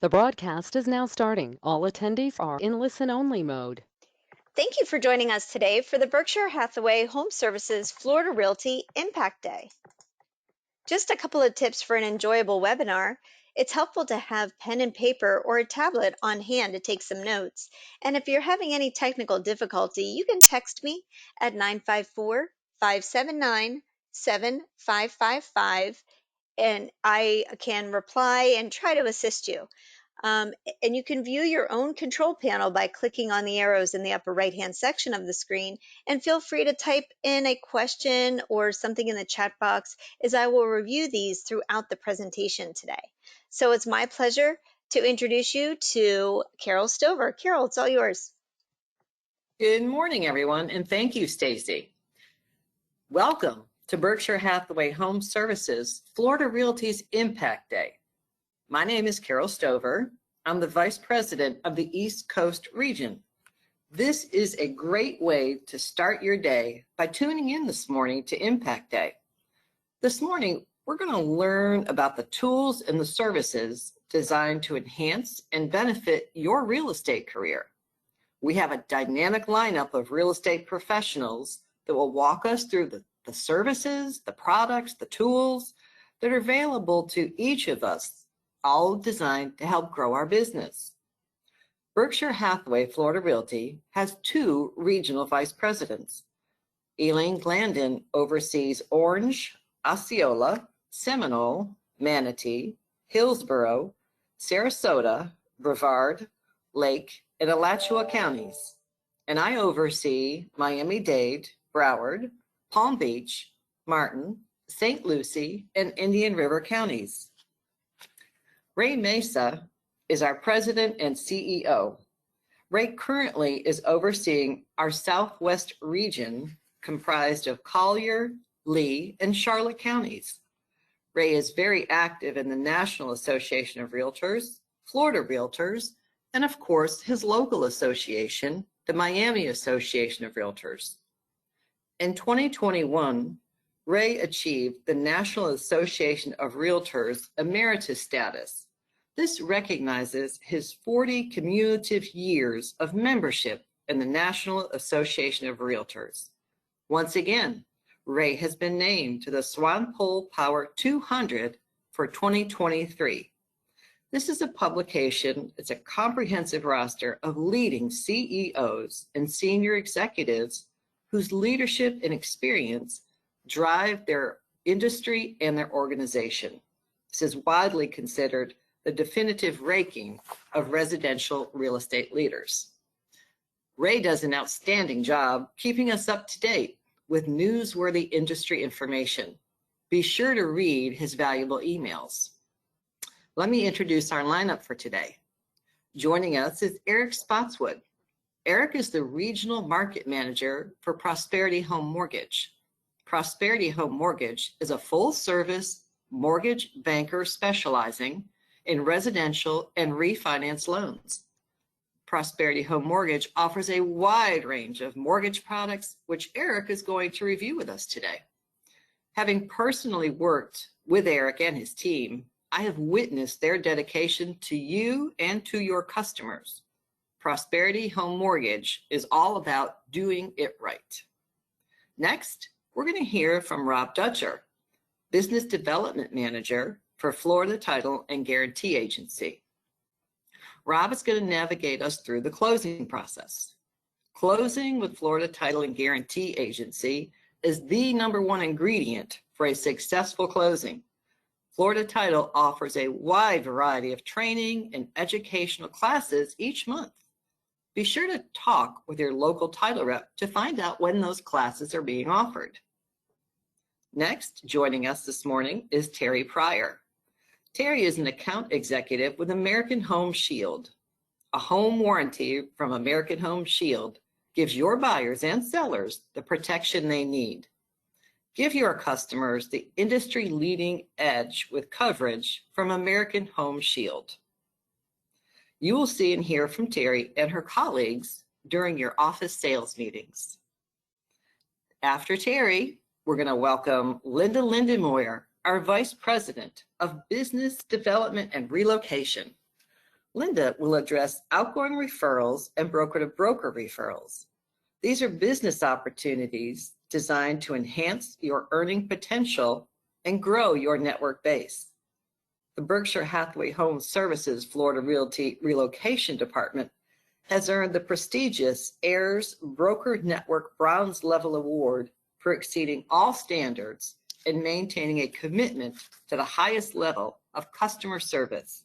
The broadcast is now starting. All attendees are in listen-only mode. Thank you for joining us today for the Berkshire Hathaway HomeServices Florida Realty Impact Day. Just a couple of tips for an enjoyable webinar. It's helpful to have pen and paper or a tablet on hand to take some notes. And if you're having any technical difficulty, you can text me at 954-579-7555 and I can reply and try to assist you. Um, and you can view your own control panel by clicking on the arrows in the upper right-hand section of the screen. And feel free to type in a question or something in the chat box, as I will review these throughout the presentation today. So it's my pleasure to introduce you to Carol Stover. Carol, it's all yours. Good morning, everyone, and thank you, Stacy. Welcome to Berkshire Hathaway HomeServices Florida Realty's Impact Day. My name is Carol Stover. I'm the Vice President of the East Coast region. This is a great way to start your day by tuning in this morning to Impact Day. This morning, we're going to learn about the tools and the services designed to enhance and benefit your real estate career. We have a dynamic lineup of real estate professionals that will walk us through the services, the products, the tools that are available to each of us, all designed to help grow our business. Berkshire Hathaway Florida Realty has two regional vice presidents. Elaine Glandon oversees Orange, Osceola, Seminole, Manatee, Hillsborough, Sarasota, Brevard, Lake, and Alachua counties, and I oversee Miami-Dade, Broward, Palm Beach, Martin, St. Lucie, and Indian River counties. Ray Mesa is our president and CEO. Ray currently is overseeing our Southwest region comprised of Collier, Lee, and Charlotte counties. Ray is very active in the National Association of Realtors, Florida Realtors, and of course, his local association, the Miami Association of Realtors. In 2021, Ray achieved the National Association of Realtors Emeritus status. This recognizes his 40 cumulative years of membership in the National Association of Realtors. Once again, Ray has been named to the Swampole Power 200 for 2023. This is a publication, it's a comprehensive roster of leading CEOs and senior executives whose leadership and experience drive their industry and their organization. This is widely considered the definitive ranking of residential real estate leaders. Ray does an outstanding job keeping us up to date with newsworthy industry information. Be sure to read his valuable emails. Let me introduce our lineup for today. Joining us is Eric Spotswood. Eric is the Regional Market Manager for Prosperity Home Mortgage. Prosperity Home Mortgage is a full-service mortgage banker specializing in residential and refinance loans. Prosperity Home Mortgage offers a wide range of mortgage products, which Eric is going to review with us today. Having personally worked with Eric and his team, I have witnessed their dedication to you and to your customers. Prosperity Home Mortgage is all about doing it right. Next, we're going to hear from Rob Dutcher, Business Development Manager for Florida Title and Guarantee Agency. Rob is going to navigate us through the closing process. Closing with Florida Title and Guarantee Agency is the #1 ingredient for a successful closing. Florida Title offers a wide variety of training and educational classes each month. Be sure to talk with your local title rep to find out when those classes are being offered. Next, joining us this morning is Terry Pryor. Terry is an account executive with American Home Shield. A home warranty from American Home Shield gives your buyers and sellers the protection they need. Give your customers the industry-leading edge with coverage from American Home Shield. You will see and hear from Terry and her colleagues during your office sales meetings. After Terry, we're going to welcome Linda Lindenmoyer, our Vice President of Business Development and Relocation. Linda will address outgoing referrals and broker-to-broker referrals. These are business opportunities designed to enhance your earning potential and grow your network base. The Berkshire Hathaway HomeServices Florida Realty Relocation Department has earned the prestigious Heirs Broker Network Bronze Level Award for exceeding all standards and maintaining a commitment to the highest level of customer service.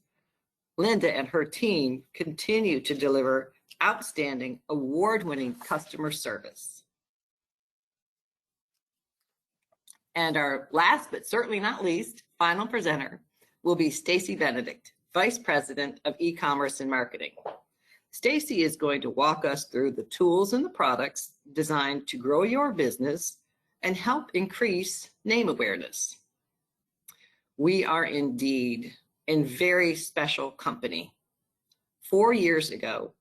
Linda and her team continue to deliver outstanding, award-winning customer service. And our last but certainly not least, final presenter will be Stacy Benedict, Vice President of E-commerce and Marketing. Stacy is going to walk us through the tools and the products designed to grow your business and help increase name awareness. We are indeed a very special company. 4 years ago,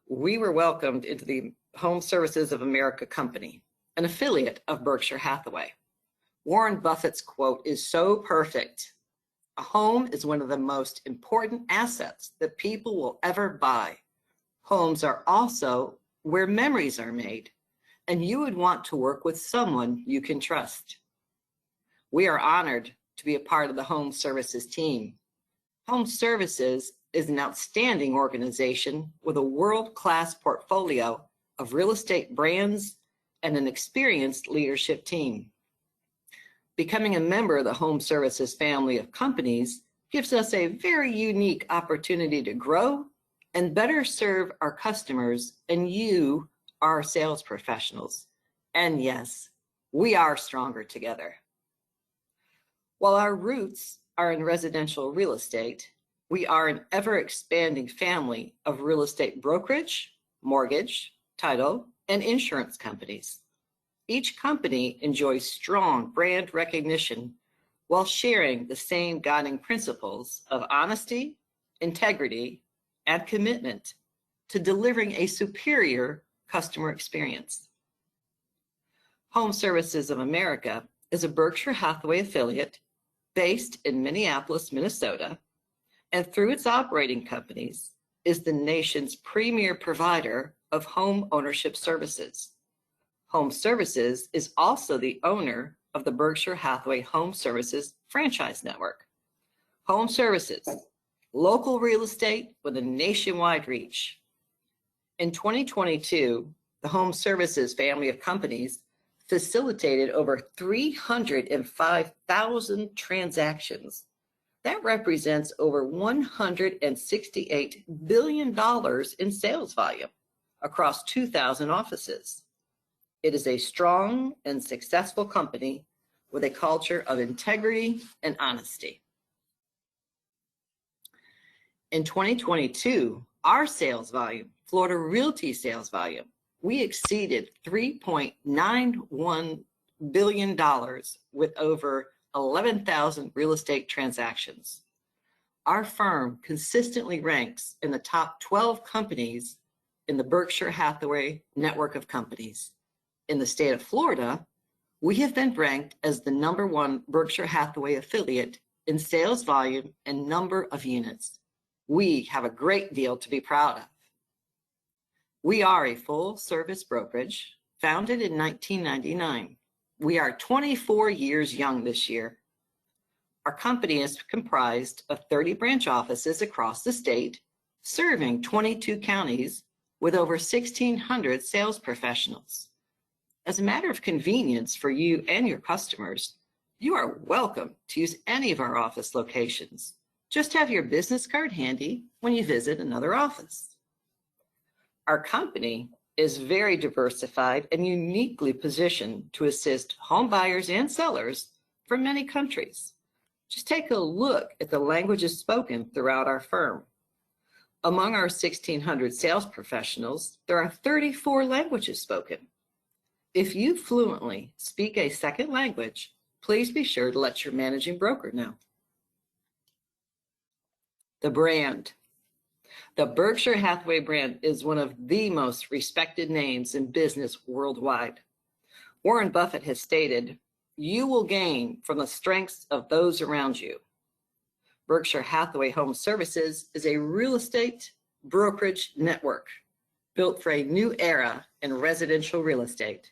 we were welcomed into the Home Services of America company, an affiliate of Berkshire Hathaway. Warren Buffett's quote is so perfect. A home is one of the most important assets that people will ever buy. Homes are also where memories are made, and you would want to work with someone you can trust. We are honored to be a part of the Home Services team. Home Services is an outstanding organization with a world-class portfolio of real estate brands and an experienced leadership team. Becoming a member of the Home Services family of companies gives us a very unique opportunity to grow and better serve our customers and you, our sales professionals. And yes, we are stronger together. While our roots are in residential real estate, we are an ever-expanding family of real estate brokerage, mortgage, title, and insurance companies. Each company enjoys strong brand recognition while sharing the same guiding principles of honesty, integrity, and commitment to delivering a superior customer experience. Home Services of America is a Berkshire Hathaway affiliate based in Minneapolis, Minnesota, and through its operating companies is the nation's premier provider of home ownership services. Home Services is also the owner of the Berkshire Hathaway Home Services franchise network. Home Services, local real estate with a nationwide reach. In 2022, the Home Services family of companies facilitated over 305,000 transactions. That represents over $168 billion in sales volume across 2,000 offices. It is a strong and successful company with a culture of integrity and honesty. In 2022, our sales volume, Florida Realty sales volume, we exceeded $3.91 billion with over 11,000 real estate transactions. Our firm consistently ranks in the top 12 companies in the Berkshire Hathaway network of companies. In the state of Florida, we have been ranked as the #1 Berkshire Hathaway affiliate in sales volume and number of units. We have a great deal to be proud of. We are a full-service brokerage founded in 1999. We are 24 years young this year. Our company is comprised of 30 branch offices across the state, serving 22 counties with over 1,600 sales professionals. As a matter of convenience for you and your customers, you are welcome to use any of our office locations. Just have your business card handy when you visit another office. Our company is very diversified and uniquely positioned to assist home buyers and sellers from many countries. Just take a look at the languages spoken throughout our firm. Among our 1,600 sales professionals, there are 34 languages spoken. If you fluently speak a second language, please be sure to let your managing broker know. The brand. The Berkshire Hathaway brand is one of the most respected names in business worldwide. Warren Buffett has stated, "You will gain from the strengths of those around you." Berkshire Hathaway HomeServices is a real estate brokerage network built for a new era in residential real estate.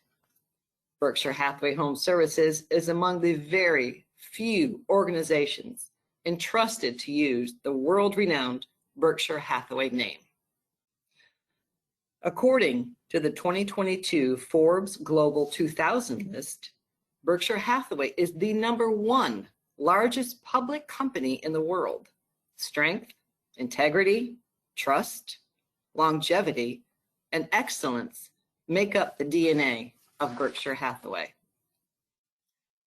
Berkshire Hathaway HomeServices is among the very few organizations entrusted to use the world-renowned Berkshire Hathaway name. According to the 2022 Forbes Global 2000 list, Berkshire Hathaway is the #1 largest public company in the world. Strength, integrity, trust, longevity, and excellence make up the DNA of Berkshire Hathaway.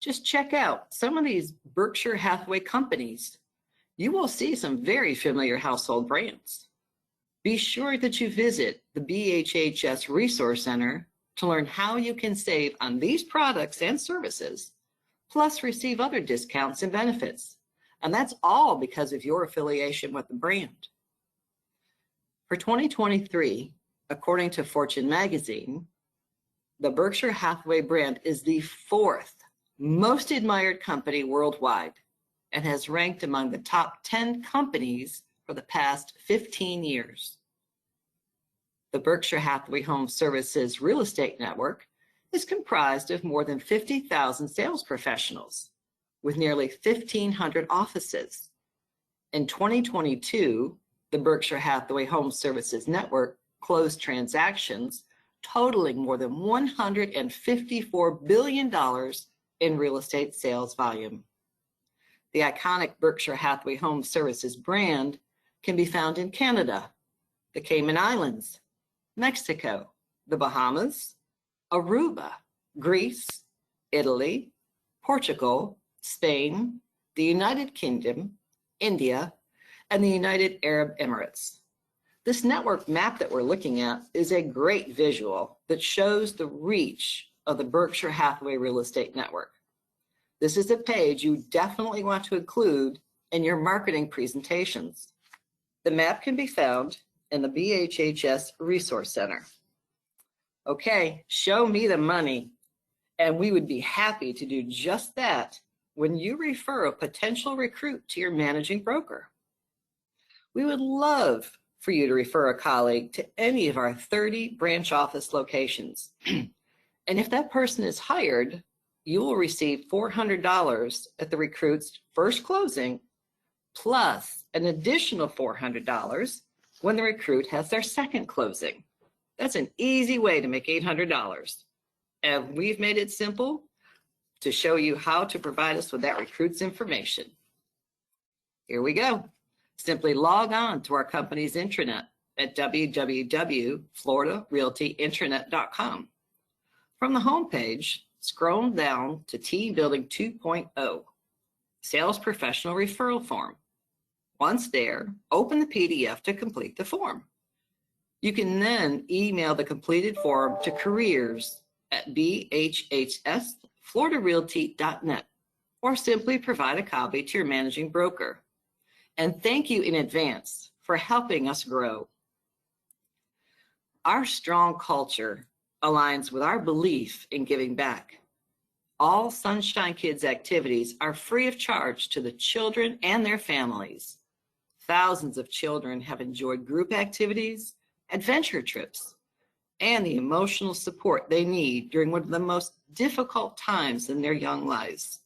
Just check out some of these Berkshire Hathaway companies. You will see some very familiar household brands. Be sure that you visit the BHHS Resource Center to learn how you can save on these products and services, plus receive other discounts and benefits. And that's all because of your affiliation with the brand. For 2023, according to Fortune magazine, the Berkshire Hathaway brand is the 4th most admired company worldwide and has ranked among the top 10 companies for the past 15 years. The Berkshire Hathaway HomeServices real estate network is comprised of more than 50,000 sales professionals with nearly 1,500 offices. In 2022, the Berkshire Hathaway HomeServices network closed transactions totaling more than $154 billion in real estate sales volume. The iconic Berkshire Hathaway HomeServices brand can be found in Canada, the Cayman Islands, Mexico, the Bahamas, Aruba, Greece, Italy, Portugal, Spain, the United Kingdom, India, and the United Arab Emirates. This network map that we're looking at is a great visual that shows the reach of the Berkshire Hathaway Real Estate Network. This is a page you definitely want to include in your marketing presentations. The map can be found in the BHHS Resource Center. Okay, show me the money, and we would be happy to do just that when you refer a potential recruit to your managing broker. We would love for you to refer a colleague to any of our 30 branch office locations. And if that person is hired, you will receive $400 at the recruit's first closing, plus an additional $400 when the recruit has their second closing. That's an easy way to make $800. And we've made it simple to show you how to provide us with that recruit's information. Here we go. Simply log on to our company's intranet at www.floridarealtyintranet.com. From the homepage, scroll down to Team Building 2.0, Sales Professional Referral Form. Once there, open the PDF to complete the form. You can then email the completed form to careers@bhhsfloridarealty.net or simply provide a copy to your managing broker. And thank you in advance for helping us grow. Our strong culture aligns with our belief in giving back. All Sunshine Kids activities are free of charge to the children and their families. Thousands of children have enjoyed group activities, adventure trips, and the emotional support they need during one of the most difficult times in their young lives.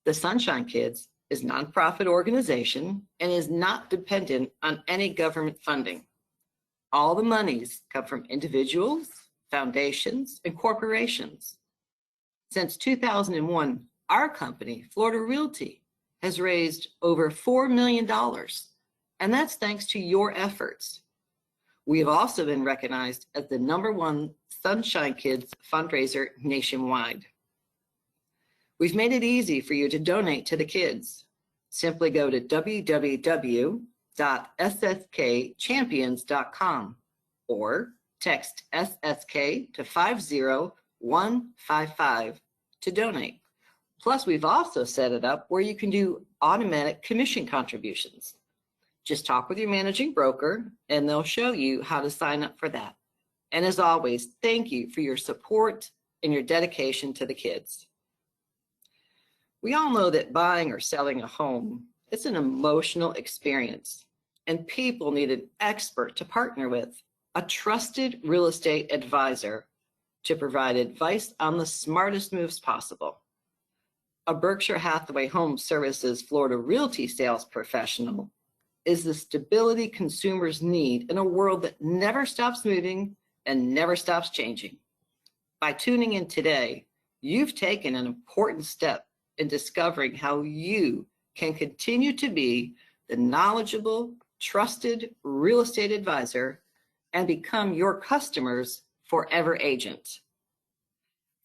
The Sunshine Kids is a nonprofit organization and is not dependent on any government funding. All the monies come from individuals, foundations, and corporations. Since 2001, our company, Florida Realty, has raised over $4 million, and that's thanks to your efforts. We have also been recognized as the #1 Sunshine Kids fundraiser nationwide. We've made it easy for you to donate to the kids. Simply go to www.sskchampions.com or text SSK to 50155 to donate. Plus, we've also set it up where you can do automatic commission contributions. Just talk with your managing broker and they'll show you how to sign up for that. And as always, thank you for your support and your dedication to the kids. We all know that buying or selling a home It's an emotional experience, and people need an expert to partner with, a trusted real estate advisor to provide advice on the smartest moves possible. A Berkshire Hathaway Home Services Florida Realty sales professional is the stability consumers need in a world that never stops moving and never stops changing. By tuning in today, you've taken an important step in discovering how you can continue to be the knowledgeable, trusted real estate advisor and become your customers' forever agent.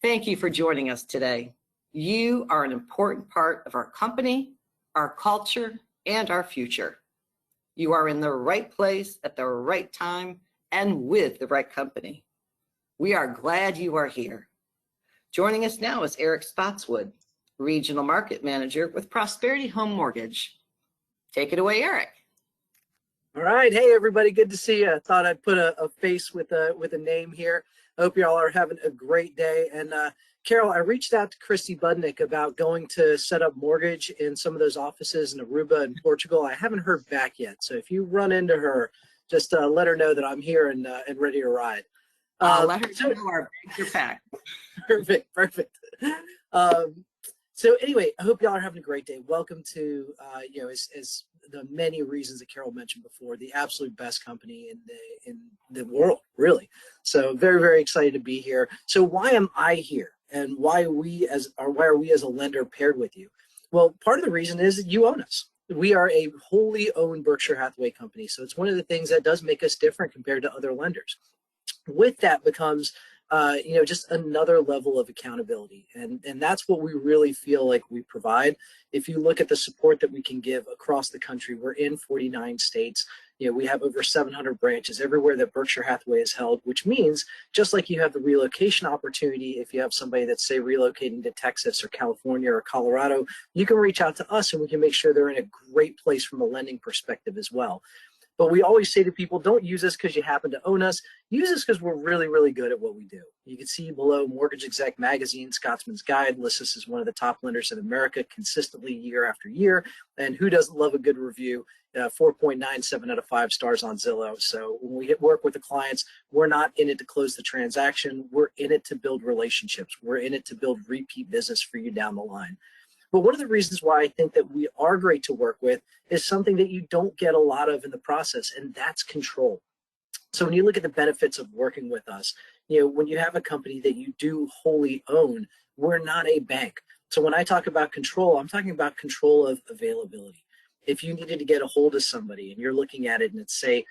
Thank you for joining us today. You are an important part of our company, our culture, and our future. You are in the right place at the right time and with the right company. We are glad you are here. Joining us now is Eric Spotswood, Regional Market Manager with Prosperity Home Mortgage. Take it away, Eric. All right. Hey, everybody. Good to see you. I thought I'd put a face with a name here. I hope you all are having a great day. And Carol, I reached out to Christy Budnick about going to set up mortgage in some of those offices in Aruba and Portugal. I haven't heard back yet. So if you run into her, just let her know that I'm here and ready to ride. Let her know our bags are packed. Perfect. So anyway, I hope y'all are having a great day. Welcome to, as the many reasons that Carol mentioned before, the absolute best company in the world, really. So very, very excited to be here. So why am I here, and why are we as a lender paired with you? Well, part of the reason is that you own us. We are a wholly owned Berkshire Hathaway company, so it's one of the things that does make us different compared to other lenders. With that becomes just another level of accountability. And that's what we really feel like we provide. If you look at the support that we can give across the country, we're in 49 states. We have over 700 branches everywhere that Berkshire Hathaway is held, which means just like you have the relocation opportunity, if you have somebody that's, say, relocating to Texas or California or Colorado, you can reach out to us and we can make sure they're in a great place from a lending perspective as well. But we always say to people, don't use us because you happen to own us. Use us because we're really, really good at what we do. You can see below Mortgage Exec Magazine, Scotsman's Guide lists us as one of the top lenders in America consistently year after year. And who doesn't love a good review? 4.97 out of 5 stars on Zillow. So when we work with the clients, we're not in it to close the transaction. We're in it to build relationships. We're in it to build repeat business for you down the line. But one of the reasons why I think that we are great to work with is something that you don't get a lot of in the process, and that's control. So when you look at the benefits of working with us, when you have a company that you do wholly own, we're not a bank. So when I talk about control, I'm talking about control of availability. If you needed to get a hold of somebody and you're looking at it and it's, say,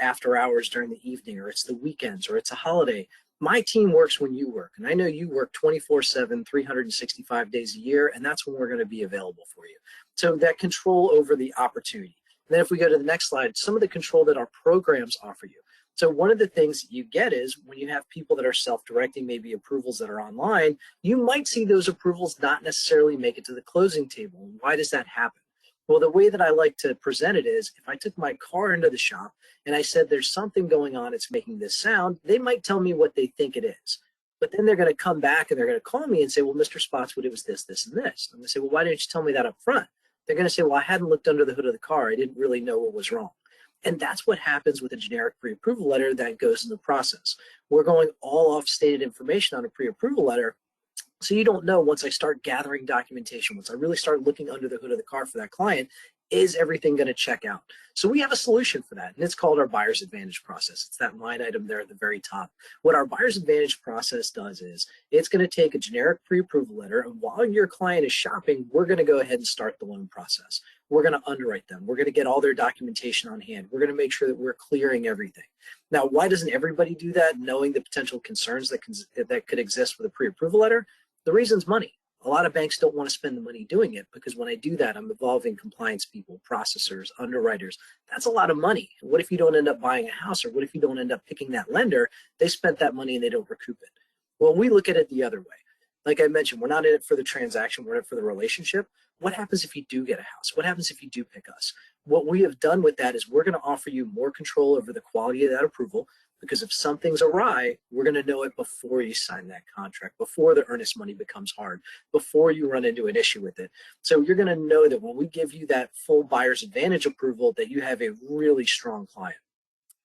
after hours during the evening, or it's the weekends, or it's a holiday, my team works when you work, and I know you work 24/7, 365 days a year, and that's when we're going to be available for you. So that control over the opportunity. And then if we go to the next slide, some of the control that our programs offer you. So one of the things you get is when you have people that are self-directing, maybe approvals that are online, you might see those approvals not necessarily make it to the closing table. Why does that happen? Well, the way that I like to present it is, if I took my car into the shop and I said, there's something going on, it's making this sound, they might tell me what they think it is. But then they're going to come back and they're going to call me and say, well, Mr. Spotswood, it was this, this, and this. I'm going to say, well, why didn't you tell me that up front? They're going to say, well, I hadn't looked under the hood of the car. I didn't really know what was wrong. And that's what happens with a generic pre-approval letter that goes in the process. We're going all off stated information on a pre-approval letter. So you don't know, once I start gathering documentation, once I really start looking under the hood of the car for that client, is everything going to check out? So we have a solution for that, and it's called our Buyer's Advantage process. It's that line item there at the very top. What our Buyer's Advantage process does is it's going to take a generic pre-approval letter, and while your client is shopping, we're going to go ahead and start the loan process. We're going to underwrite them. We're going to get all their documentation on hand. We're going to make sure that we're clearing everything. Now, why doesn't everybody do that, knowing the potential concerns that could exist with a pre-approval letter? The reason's money. A lot of banks don't want to spend the money doing it, because when I do that, I'm involving compliance people, processors, underwriters. That's a lot of money. What if you don't end up buying a house, or what if you don't end up picking that lender? They spent that money and they don't recoup it. Well, we look at it the other way. Like I mentioned, we're not in it for the transaction, we're in it for the relationship. What happens if you do get a house? What happens if you do pick us? What we have done with that is we're going to offer you more control over the quality of that approval. because if something's awry, we're going to know it before you sign that contract, before the earnest money becomes hard, before you run into an issue with it. So you're going to know that when we give you that full buyer's advantage approval, that you have a really strong client.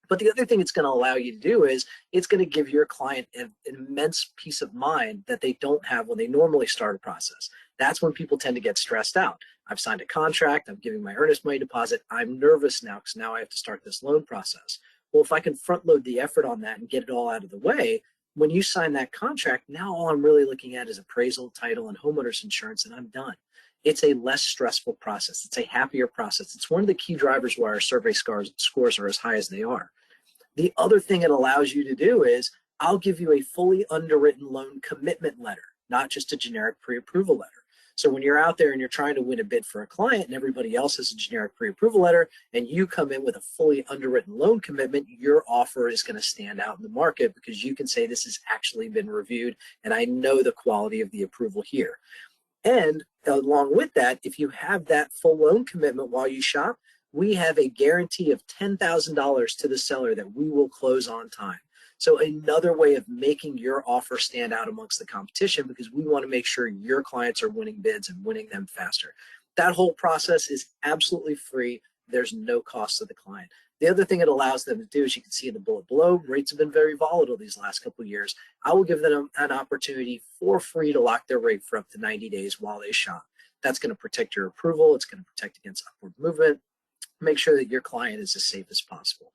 But the other thing it's going to allow you to do is it's going to give your client an immense peace of mind that they don't have when they normally start a process. That's when people tend to get stressed out. I've signed a contract, I'm giving my earnest money deposit, I'm nervous now because now I have to start this loan process. Well, if I can front load the effort on that and get it all out of the way, when you sign that contract, now all I'm really looking at is appraisal, title, and homeowners insurance, and I'm done. It's a less stressful process. It's a happier process. It's one of the key drivers why our survey scores are as high as they are. The other thing it allows you to do is I'll give you a fully underwritten loan commitment letter, not just a generic pre-approval letter. So when you're out there and you're trying to win a bid for a client and everybody else has a generic pre-approval letter and you come in with a fully underwritten loan commitment, your offer is going to stand out in the market because you can say this has actually been reviewed and I know the quality of the approval here. And along with that, if you have that full loan commitment while you shop, we have a guarantee of $10,000 to the seller that we will close on time. So another way of making your offer stand out amongst the competition, because we want to make sure your clients are winning bids and winning them faster. That whole process is absolutely free. There's no cost to the client. The other thing it allows them to do, as you can see in the bullet below, rates have been very volatile these last couple of years. I will give them an opportunity for free to lock their rate for up to 90 days while they shop. That's going to protect your approval. It's going to protect against upward movement. Make sure that your client is as safe as possible.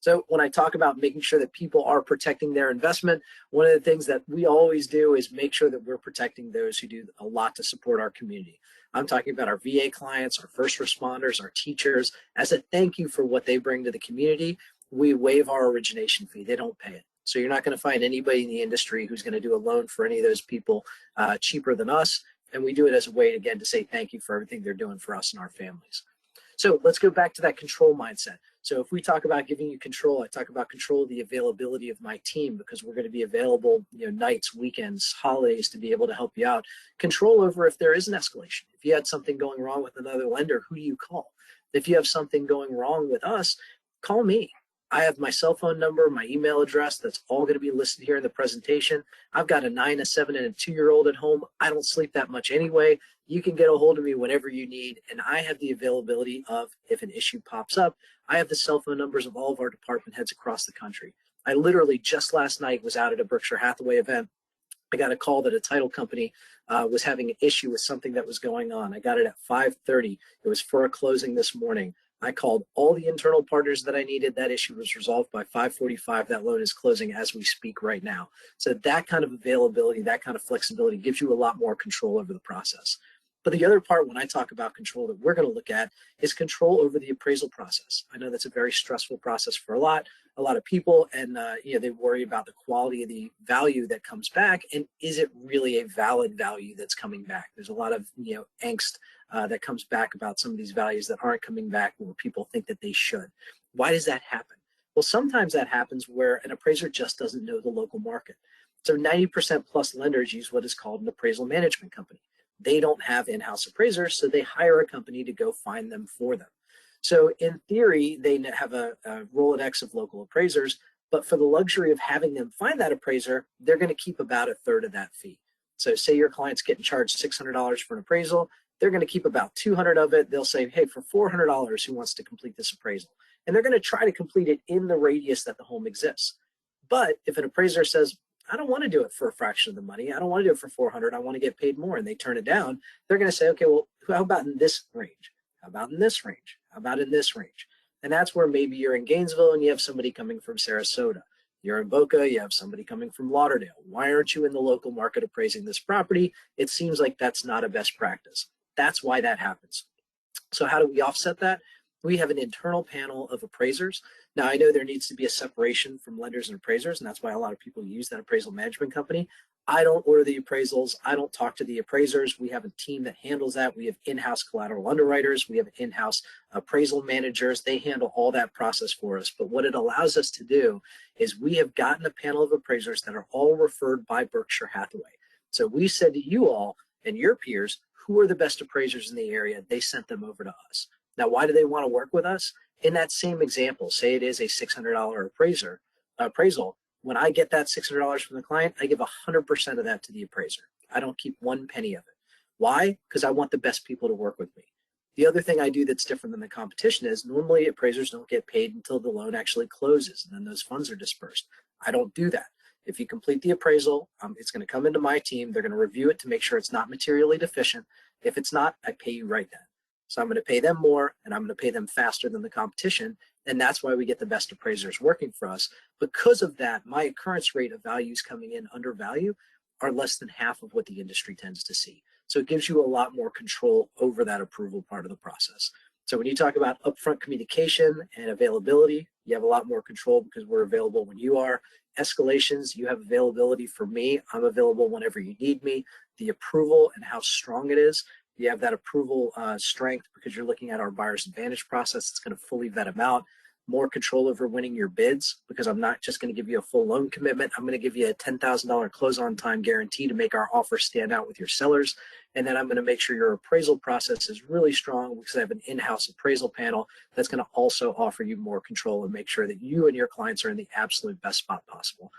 So when I talk about making sure that people are protecting their investment, one of the things that we always do is make sure that we're protecting those who do a lot to support our community. I'm talking about our VA clients, our first responders, our teachers. As a thank you for what they bring to the community, we waive our origination fee. They don't pay it. So you're not going to find anybody in the industry who's going to do a loan for any of those people cheaper than us. And we do it as a way, again, to say thank you for everything they're doing for us and our families. So let's go back to that control mindset. So if we talk about giving you control, I talk about control of the availability of my team because we're going to be available, nights, weekends, holidays to be able to help you out. Control over if there is an escalation. If you had something going wrong with another lender, who do you call? If you have something going wrong with us, call me. I have my cell phone number, my email address. That's all going to be listed here in the presentation. I've got a 9, a 7, and a 2-year-old at home. I don't sleep that much anyway. You can get a hold of me whenever you need, and I have the availability of, if an issue pops up, I have the cell phone numbers of all of our department heads across the country. I literally just last night was out at a Berkshire Hathaway event. I got a call that a title company was having an issue with something that was going on. I got it at 5:30. It was for a closing this morning. I called all the internal partners that I needed. That issue was resolved by 5:45. That loan is closing as we speak right now. So that kind of availability, that kind of flexibility gives you a lot more control over the process. But the other part when I talk about control that we're going to look at is control over the appraisal process. I know that's a very stressful process for a lot of people, and they worry about the quality of the value that comes back, and is it really a valid value that's coming back? There's a lot of angst that comes back about some of these values that aren't coming back where people think that they should. Why does that happen? Well, sometimes that happens where an appraiser just doesn't know the local market. So 90% plus lenders use what is called an appraisal management company. They don't have in-house appraisers, so they hire a company to go find them for them. So in theory, they have a Rolodex of local appraisers, but for the luxury of having them find that appraiser, they're going to keep about 1/3 of that fee. So say your client's getting charged $600 for an appraisal, they're going to keep about $200 of it. They'll say, hey, for $400, who wants to complete this appraisal? And they're going to try to complete it in the radius that the home exists. But if an appraiser says, I don't want to do it for a fraction of the money, I don't want to do it for $400, I want to get paid more, and they turn it down, they're going to say, okay, well, how about in this range? How about in this range? How about in this range? And that's where maybe you're in Gainesville and you have somebody coming from Sarasota. You're in Boca, you have somebody coming from Lauderdale. Why aren't you in the local market appraising this property? It seems like that's not a best practice. That's why that happens. So how do we offset that? We have an internal panel of appraisers. Now, I know there needs to be a separation from lenders and appraisers, and that's why a lot of people use that appraisal management company. I don't order the appraisals. I don't talk to the appraisers. We have a team that handles that. We have in-house collateral underwriters. We have in-house appraisal managers. They handle all that process for us. But what it allows us to do is we have gotten a panel of appraisers that are all referred by Berkshire Hathaway. So we said to you all and your peers, who are the best appraisers in the area? They sent them over to us. Now, why do they want to work with us? In that same example, say it is a $600 appraiser. appraisal, when I get that $600 from the client, I give 100% of that to the appraiser. I don't keep one penny of it. Why? Because I want the best people to work with me. The other thing I do that's different than the competition is normally appraisers don't get paid until the loan actually closes and then those funds are dispersed. I don't do that. If you complete the appraisal, it's going to come into my team. They're going to review it to make sure it's not materially deficient. If it's not, I pay you right then. So I'm going to pay them more and I'm going to pay them faster than the competition. And that's why we get the best appraisers working for us. Because of that, my occurrence rate of values coming in under value are less than half of what the industry tends to see. So it gives you a lot more control over that approval part of the process. So when you talk about upfront communication and availability, you have a lot more control because we're available when you are. Escalations, you have availability for me. I'm available whenever you need me. The approval and how strong it is, you have that approval strength because you're looking at our buyer's advantage process. It's going to fully vet them out. More control over winning your bids because I'm not just going to give you a full loan commitment. I'm going to give you a $10,000 close on time guarantee to make our offer stand out with your sellers. And then I'm going to make sure your appraisal process is really strong because I have an in-house appraisal panel that's going to also offer you more control and make sure that you and your clients are in the absolute best spot possible.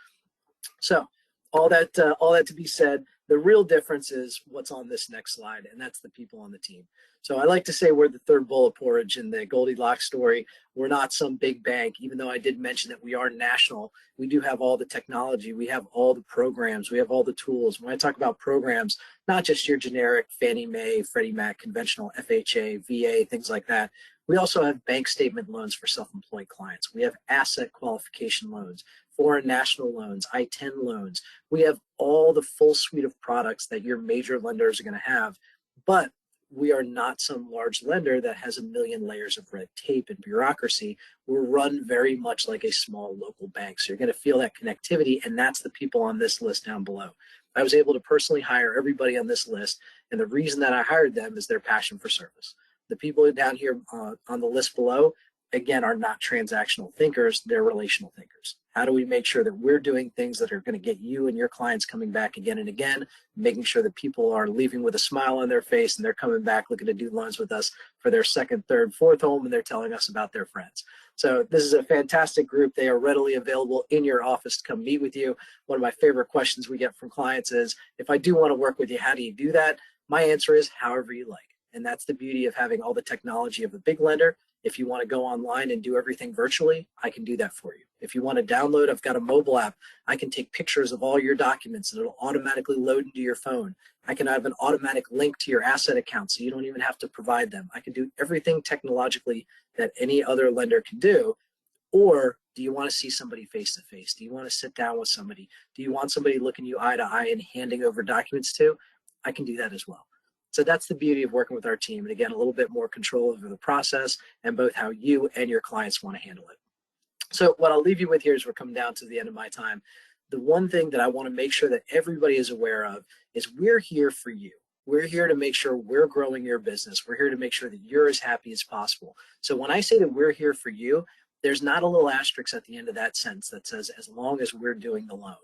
So all that to be said, the real difference is what's on this next slide, and that's the people on the team. So I like to say we're the third bowl of porridge in the Goldilocks story. We're not some big bank, even though I did mention that we are national. We do have all the technology. We have all the programs. We have all the tools. When I talk about programs, not just your generic Fannie Mae, Freddie Mac, conventional FHA, VA, things like that. We also have bank statement loans for self-employed clients. We have asset qualification loans, foreign national loans, I-10 loans. We have all the full suite of products that your major lenders are going to have, but we are not some large lender that has a million layers of red tape and bureaucracy. We're run very much like a small local bank. So you're going to feel that connectivity, and that's the people on this list down below. I was able to personally hire everybody on this list, and the reason that I hired them is their passion for service. The people down here on the list below, again, are not transactional thinkers, they're relational thinkers. How do we make sure that we're doing things that are going to get you and your clients coming back again and again, making sure that people are leaving with a smile on their face and they're coming back looking to do loans with us for their second, third, fourth home, and they're telling us about their friends. So this is a fantastic group. They are readily available in your office to come meet with you. One of my favorite questions we get from clients is, if I do want to work with you, how do you do that? My answer is however you like. And that's the beauty of having all the technology of a big lender. If you want to go online and do everything virtually, I can do that for you. If you want to download, I've got a mobile app. I can take pictures of all your documents and it'll automatically load into your phone. I can have an automatic link to your asset account so you don't even have to provide them. I can do everything technologically that any other lender can do. Or do you want to see somebody face to face? Do you want to sit down with somebody? Do you want somebody looking you eye to eye and handing over documents to? I can do that as well. So that's the beauty of working with our team. And again, a little bit more control over the process and both how you and your clients want to handle it. So what I'll leave you with here as we're coming down to the end of my time, the one thing that I want to make sure that everybody is aware of is we're here for you. We're here to make sure we're growing your business. We're here to make sure that you're as happy as possible. So when I say that we're here for you, there's not a little asterisk at the end of that sentence that says, as long as we're doing the loan.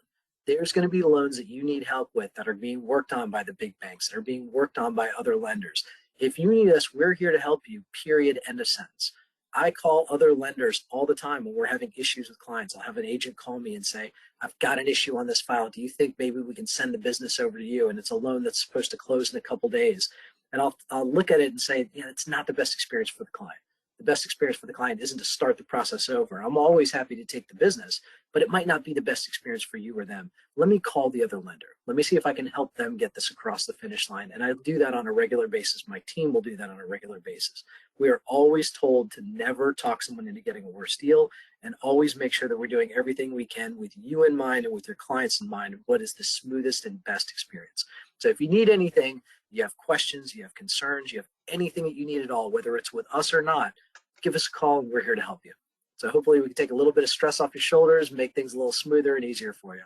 There's going to be loans that you need help with that are being worked on by the big banks, that are being worked on by other lenders. If you need us, we're here to help you, period, end of sentence. I call other lenders all the time when we're having issues with clients. I'll have an agent call me and say, I've got an issue on this file. Do you think maybe we can send the business over to you? And it's a loan that's supposed to close in a couple days. And I'll look at it and say, yeah, it's not the best experience for the client. The best experience for the client isn't to start the process over. I'm always happy to take the business, but it might not be the best experience for you or them. Let me call the other lender. Let me see if I can help them get this across the finish line. And I do that on a regular basis. My team will do that on a regular basis. We are always told to never talk someone into getting a worse deal and always make sure that we're doing everything we can with you in mind and with your clients in mind of what is the smoothest and best experience. So if you need anything, you have questions, you have concerns, you have anything that you need at all, whether it's with us or not, give us a call and we're here to help you. So hopefully we can take a little bit of stress off your shoulders, make things a little smoother and easier for you.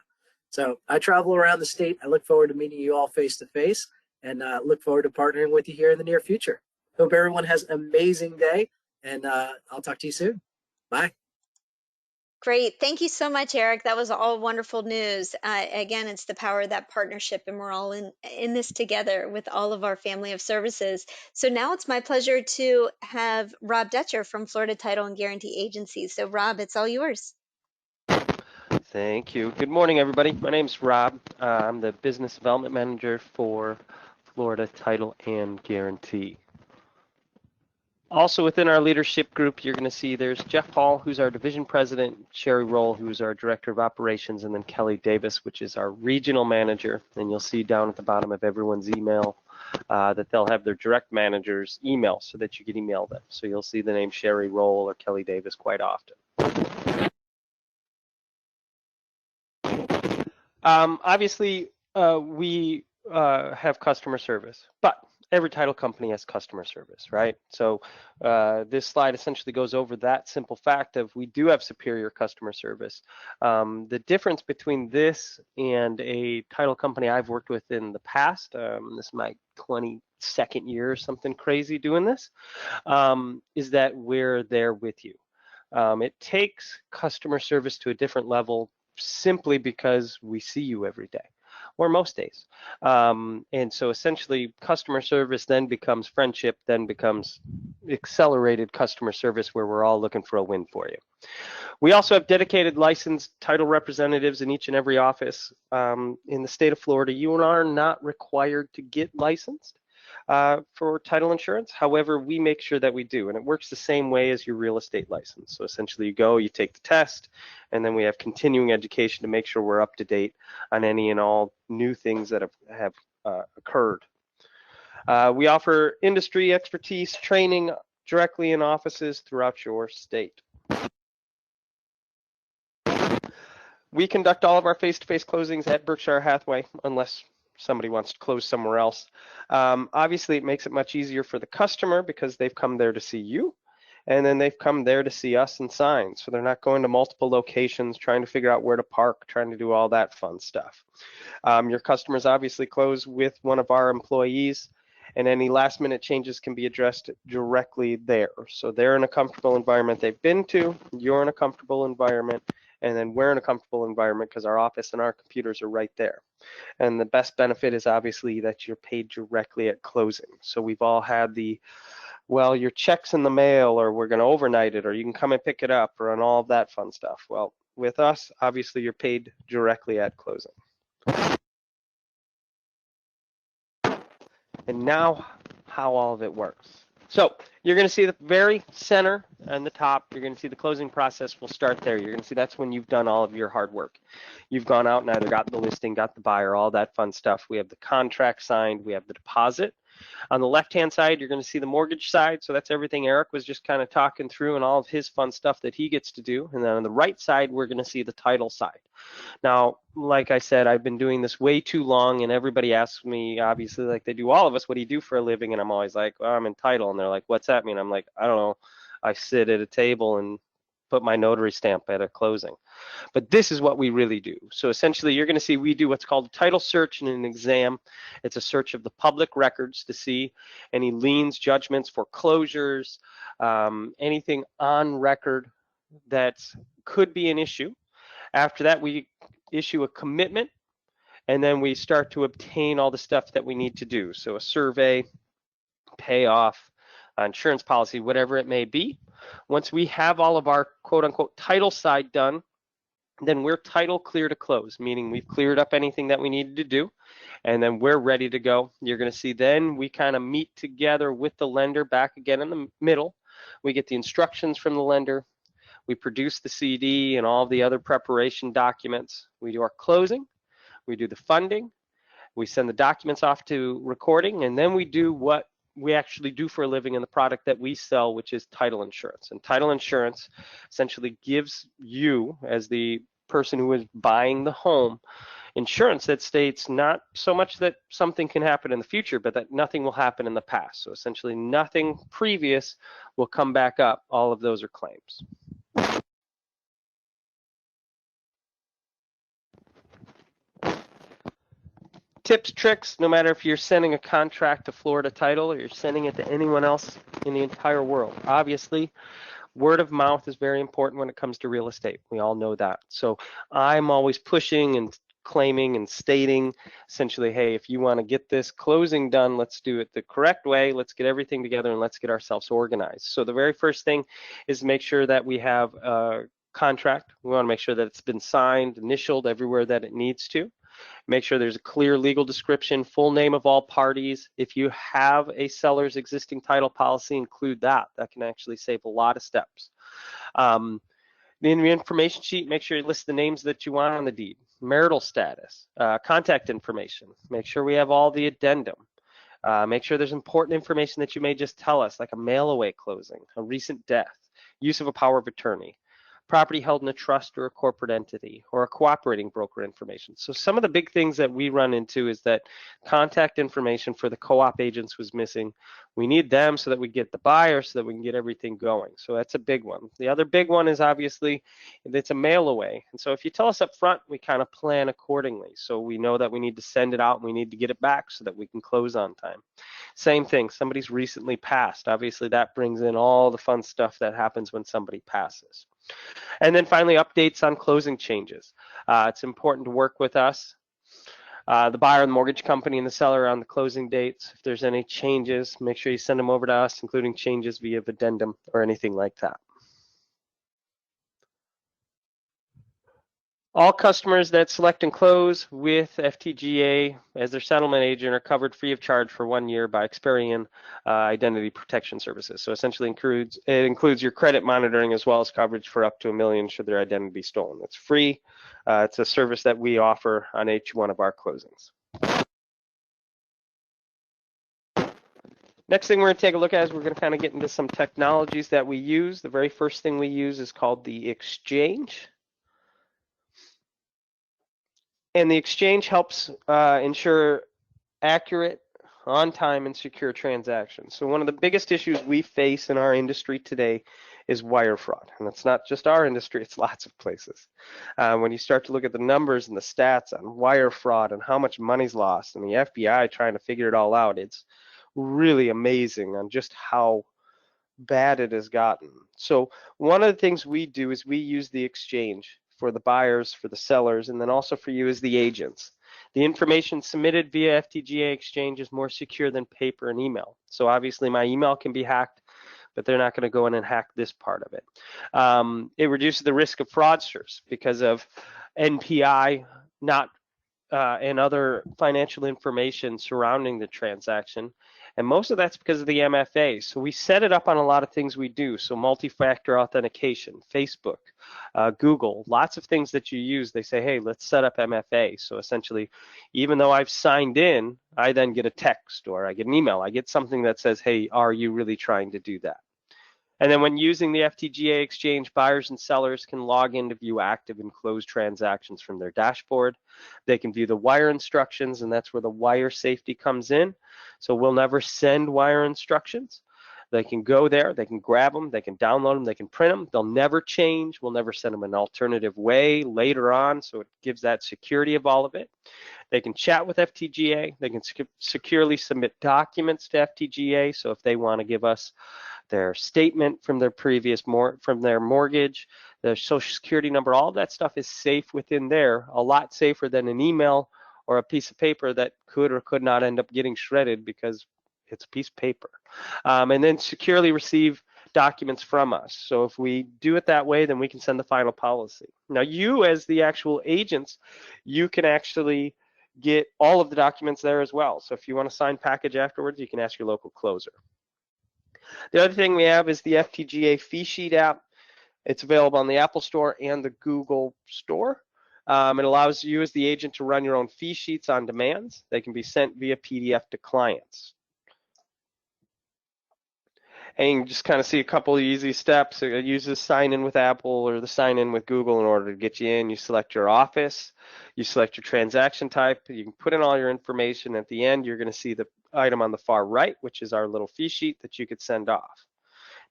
So I travel around the state. I look forward to meeting you all face to face and look forward to partnering with you here in the near future. Hope everyone has an amazing day and I'll talk to you soon. Bye. Great. Thank you so much, Eric. That was all wonderful news. Again, it's the power of that partnership, and we're all in this together with all of our family of services. So now it's my pleasure to have Rob Dutcher from Florida Title and Guarantee Agency. So Rob, it's all yours. Thank you. Good morning, everybody. My name's Rob. I'm the Business Development Manager for Florida Title and Guarantee. Also within our leadership group, you're going to see there's Jeff Hall, who's our Division President, Sherry Roll, who's our Director of Operations, and then Kelly Davis, which is our Regional Manager. And you'll see down at the bottom of everyone's email that they'll have their direct manager's email so that you can email them. So you'll see the name Sherry Roll or Kelly Davis quite often. Obviously, we have customer service, but every title company has customer service, right? So this slide essentially goes over that simple fact of we do have superior customer service. The difference between this and a title company I've worked with in the past, this is my 22nd year or something crazy doing this, is that we're there with you. It takes customer service to a different level simply because we see you every day, or most days. And so essentially customer service then becomes friendship, then becomes accelerated customer service where we're all looking for a win for you. We also have dedicated licensed title representatives in each and every office. In the state of Florida, you are not required to get licensed for title insurance. However, we make sure that we do, and it works the same way as your real estate license. So essentially you go, you take the test, and then we have continuing education to make sure we're up to date on any and all new things that have occurred. We offer industry expertise training directly in offices throughout your state. We conduct all of our face-to-face closings at Berkshire Hathaway, unless somebody wants to close somewhere else. Obviously, it makes it much easier for the customer because they've come there to see you, and then they've come there to see us and sign. So they're not going to multiple locations, trying to figure out where to park, trying to do all that fun stuff. Your customers obviously close with one of our employees, and any last minute changes can be addressed directly there. So they're in a comfortable environment they've been to, you're in a comfortable environment, and then we're in a comfortable environment because our office and our computers are right there. And the best benefit is obviously that you're paid directly at closing. So we've all had the, well, your check's in the mail, or we're going to overnight it, or you can come and pick it up, or and all of that fun stuff. Well, with us, obviously you're paid directly at closing. And now how all of it works. So you're going to see the very center and the top, you're going to see the closing process. We'll start there. You're going to see that's when you've done all of your hard work. You've gone out and either got the listing, got the buyer, all that fun stuff. We have the contract signed, we have the deposit. On the left-hand side, you're going to see the mortgage side. So that's everything Eric was just kind of talking through and all of his fun stuff that he gets to do. And then on the right side, we're going to see the title side. Now, like I said, I've been doing this way too long, and everybody asks me, obviously, like they do all of us, what do you do for a living? And I'm always like, well, I'm in title. And they're like, what's that mean? I'm like, I don't know. I sit at a table and put my notary stamp at a closing. But this is what we really do. So essentially, you're going to see we do what's called a title search and an exam. It's a search of the public records to see any liens, judgments, foreclosures, anything on record that could be an issue. After that, we issue a commitment, and then we start to obtain all the stuff that we need to do. So a survey, payoff, insurance policy, whatever it may be. Once we have all of our quote unquote title side done, then we're title clear to close, meaning we've cleared up anything that we needed to do, and then we're ready to go. You're going to see then we kind of meet together with the lender back again in the middle. We get the instructions from the lender. We produce the CD and all the other preparation documents. We do our closing. We do the funding. We send the documents off to recording, and then we do what we actually do for a living in the product that we sell, which is title insurance. And title insurance essentially gives you, as the person who is buying the home, insurance that states not so much that something can happen in the future, but that nothing will happen in the past. So essentially nothing previous will come back up. All of those are claims. Tips, tricks, no matter if you're sending a contract to Florida Title or you're sending it to anyone else in the entire world. Obviously, word of mouth is very important when it comes to real estate. We all know that. So I'm always pushing and claiming and stating essentially, hey, if you want to get this closing done, let's do it the correct way. Let's get everything together and let's get ourselves organized. So the very first thing is make sure that we have contract. We want to make sure that it's been signed, initialed everywhere that it needs to. Make sure there's a clear legal description, full name of all parties. If you have a seller's existing title policy, include that. That can actually save a lot of steps. In your information sheet, make sure you list the names that you want on the deed, marital status, contact information. Make sure we have all the addendum. Make sure there's important information that you may just tell us, like a mail away closing, a recent death, use of a power of attorney, property held in a trust or a corporate entity, or a cooperating broker information. So some of the big things that we run into is that contact information for the co-op agents was missing. We need them so that we get the buyer, so that we can get everything going. So that's a big one. The other big one is obviously it's a mail away. And so if you tell us up front, we kind of plan accordingly. So we know that we need to send it out and we need to get it back so that we can close on time. Same thing, somebody's recently passed. Obviously that brings in all the fun stuff that happens when somebody passes. And then finally, updates on closing changes. It's important to work with us, the buyer and the mortgage company and the seller on the closing dates. If there's any changes, make sure you send them over to us, including changes via addendum or anything like that. All customers that select and close with FTGA as their settlement agent are covered free of charge for 1 year by Experian Identity Protection Services. So essentially it includes your credit monitoring as well as coverage for up to $1 million should their identity be stolen. It's free. It's a service that we offer on each one of our closings. Next thing we're going to take a look at is we're going to kind of get into some technologies that we use. The very first thing we use is called the exchange. And the exchange helps ensure accurate, on-time, and secure transactions. So one of the biggest issues we face in our industry today is wire fraud. And it's not just our industry, it's lots of places. When you start to look at the numbers and the stats on wire fraud and how much money's lost and the FBI trying to figure it all out, it's really amazing on just how bad it has gotten. So one of the things we do is we use the exchange for the buyers, for the sellers, and then also for you as the agents. The information submitted via FTGA exchange is more secure than paper and email. So obviously my email can be hacked, but they're not going to go in and hack this part of it. It reduces the risk of fraudsters because of NPI and other financial information surrounding the transaction. And most of that's because of the MFA. So we set it up on a lot of things we do. So multi-factor authentication, Facebook, Google, lots of things that you use. They say, hey, let's set up MFA. So essentially, even though I've signed in, I then get a text or I get an email. I get something that says, hey, are you really trying to do that? And then when using the FTGA exchange, buyers and sellers can log in to view active and closed transactions from their dashboard. They can view the wire instructions, and that's where the wire safety comes in. So we'll never send wire instructions. They can go there, they can grab them, they can download them, they can print them. They'll never change. We'll never send them an alternative way later on, so it gives that security of all of it. They can chat with FTGA. They can securely submit documents to FTGA. So if they want to give us their statement from their from their mortgage, their social security number, all of that stuff is safe within there, a lot safer than an email or a piece of paper that could or could not end up getting shredded because it's a piece of paper. And then securely receive documents from us. So if we do it that way, then we can send the final policy. Now you as the actual agents, you can actually get all of the documents there as well. So if you want to sign package afterwards, you can ask your local closer. The other thing we have is the FTGA fee sheet app. It's available on the Apple Store and the Google Store. It allows you as the agent to run your own fee sheets on demand. They can be sent via PDF to clients. And you can just kind of see a couple of easy steps. It uses sign in with Apple or the sign in with Google in order to get you in. You select your office, you select your transaction type, you can put in all your information. At the end, you're going to see the item on the far right, which is our little fee sheet that you could send off.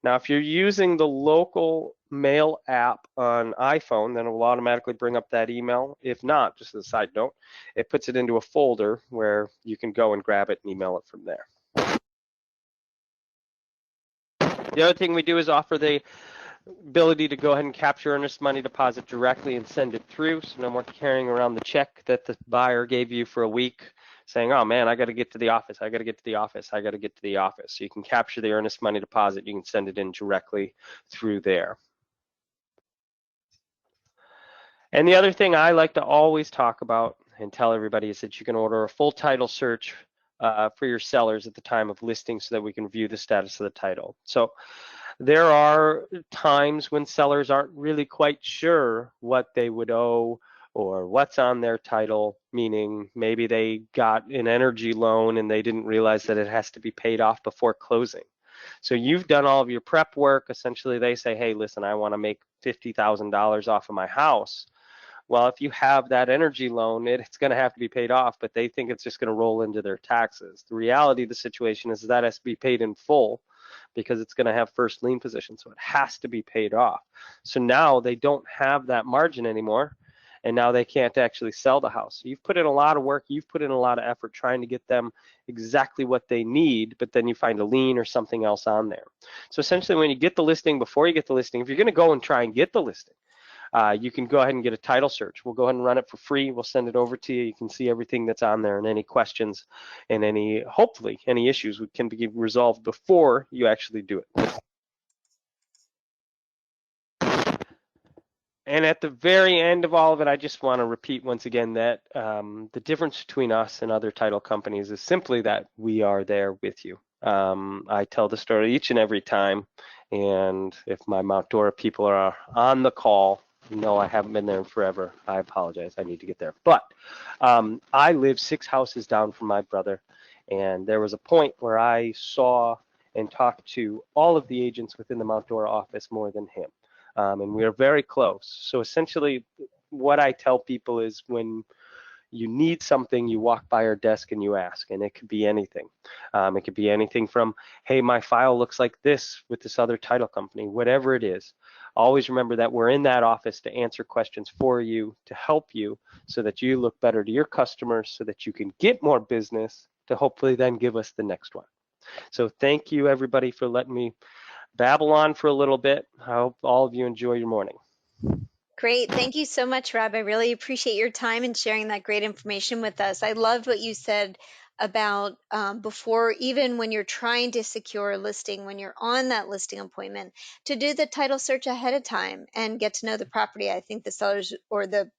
Now, if you're using the local mail app on iPhone, then it will automatically bring up that email. If not, just as a side note, it puts it into a folder where you can go and grab it and email it from there. The other thing we do is offer the ability to go ahead and capture earnest money deposit directly and send it through. So no more carrying around the check that the buyer gave you for a week saying, oh man, I got to get to the office. I got to get to the office. I got to get to the office. So you can capture the earnest money deposit. You can send it in directly through there. And the other thing I like to always talk about and tell everybody is that you can order a full title search for your sellers at the time of listing so that we can view the status of the title. So there are times when sellers aren't really quite sure what they would owe or what's on their title, meaning maybe they got an energy loan and they didn't realize that it has to be paid off before closing. So you've done all of your prep work. Essentially, they say, hey, listen, I want to make $50,000 off of my house. Well, if you have that energy loan, it's going to have to be paid off, but they think it's just going to roll into their taxes. The reality of the situation is that has to be paid in full because it's going to have first lien position, so it has to be paid off. So now they don't have that margin anymore, and now they can't actually sell the house. So you've put in a lot of work, you've put in a lot of effort trying to get them exactly what they need, but then you find a lien or something else on there. So essentially when you get the listing, before you get the listing, if you're going to go and try and get the listing, you can go ahead and get a title search. We'll go ahead and run it for free. We'll send it over to you. You can see everything that's on there and any questions and hopefully any issues can be resolved before you actually do it. And at the very end of all of it, I just want to repeat once again that the difference between us and other title companies is simply that we are there with you. I tell the story each and every time, and if my Mount Dora people are on the call, no, I haven't been there in forever. I apologize. I need to get there. But I live 6 houses down from my brother, and there was a point where I saw and talked to all of the agents within the Mount Dora office more than him. And we are very close. So essentially, what I tell people is when you need something, you walk by our desk and you ask, and it could be anything. It could be anything from, hey, my file looks like this with this other title company, whatever it is. Always remember that we're in that office to answer questions for you, to help you so that you look better to your customers, so that you can get more business to hopefully then give us the next one. So thank you, everybody, for letting me babble on for a little bit. I hope all of you enjoy your morning. Great. Thank you so much, Rob. I really appreciate your time and sharing that great information with us. I loved what you said about before, even when you're trying to secure a listing, when you're on that listing appointment, to do the title search ahead of time and get to know the property. I think the sellers or the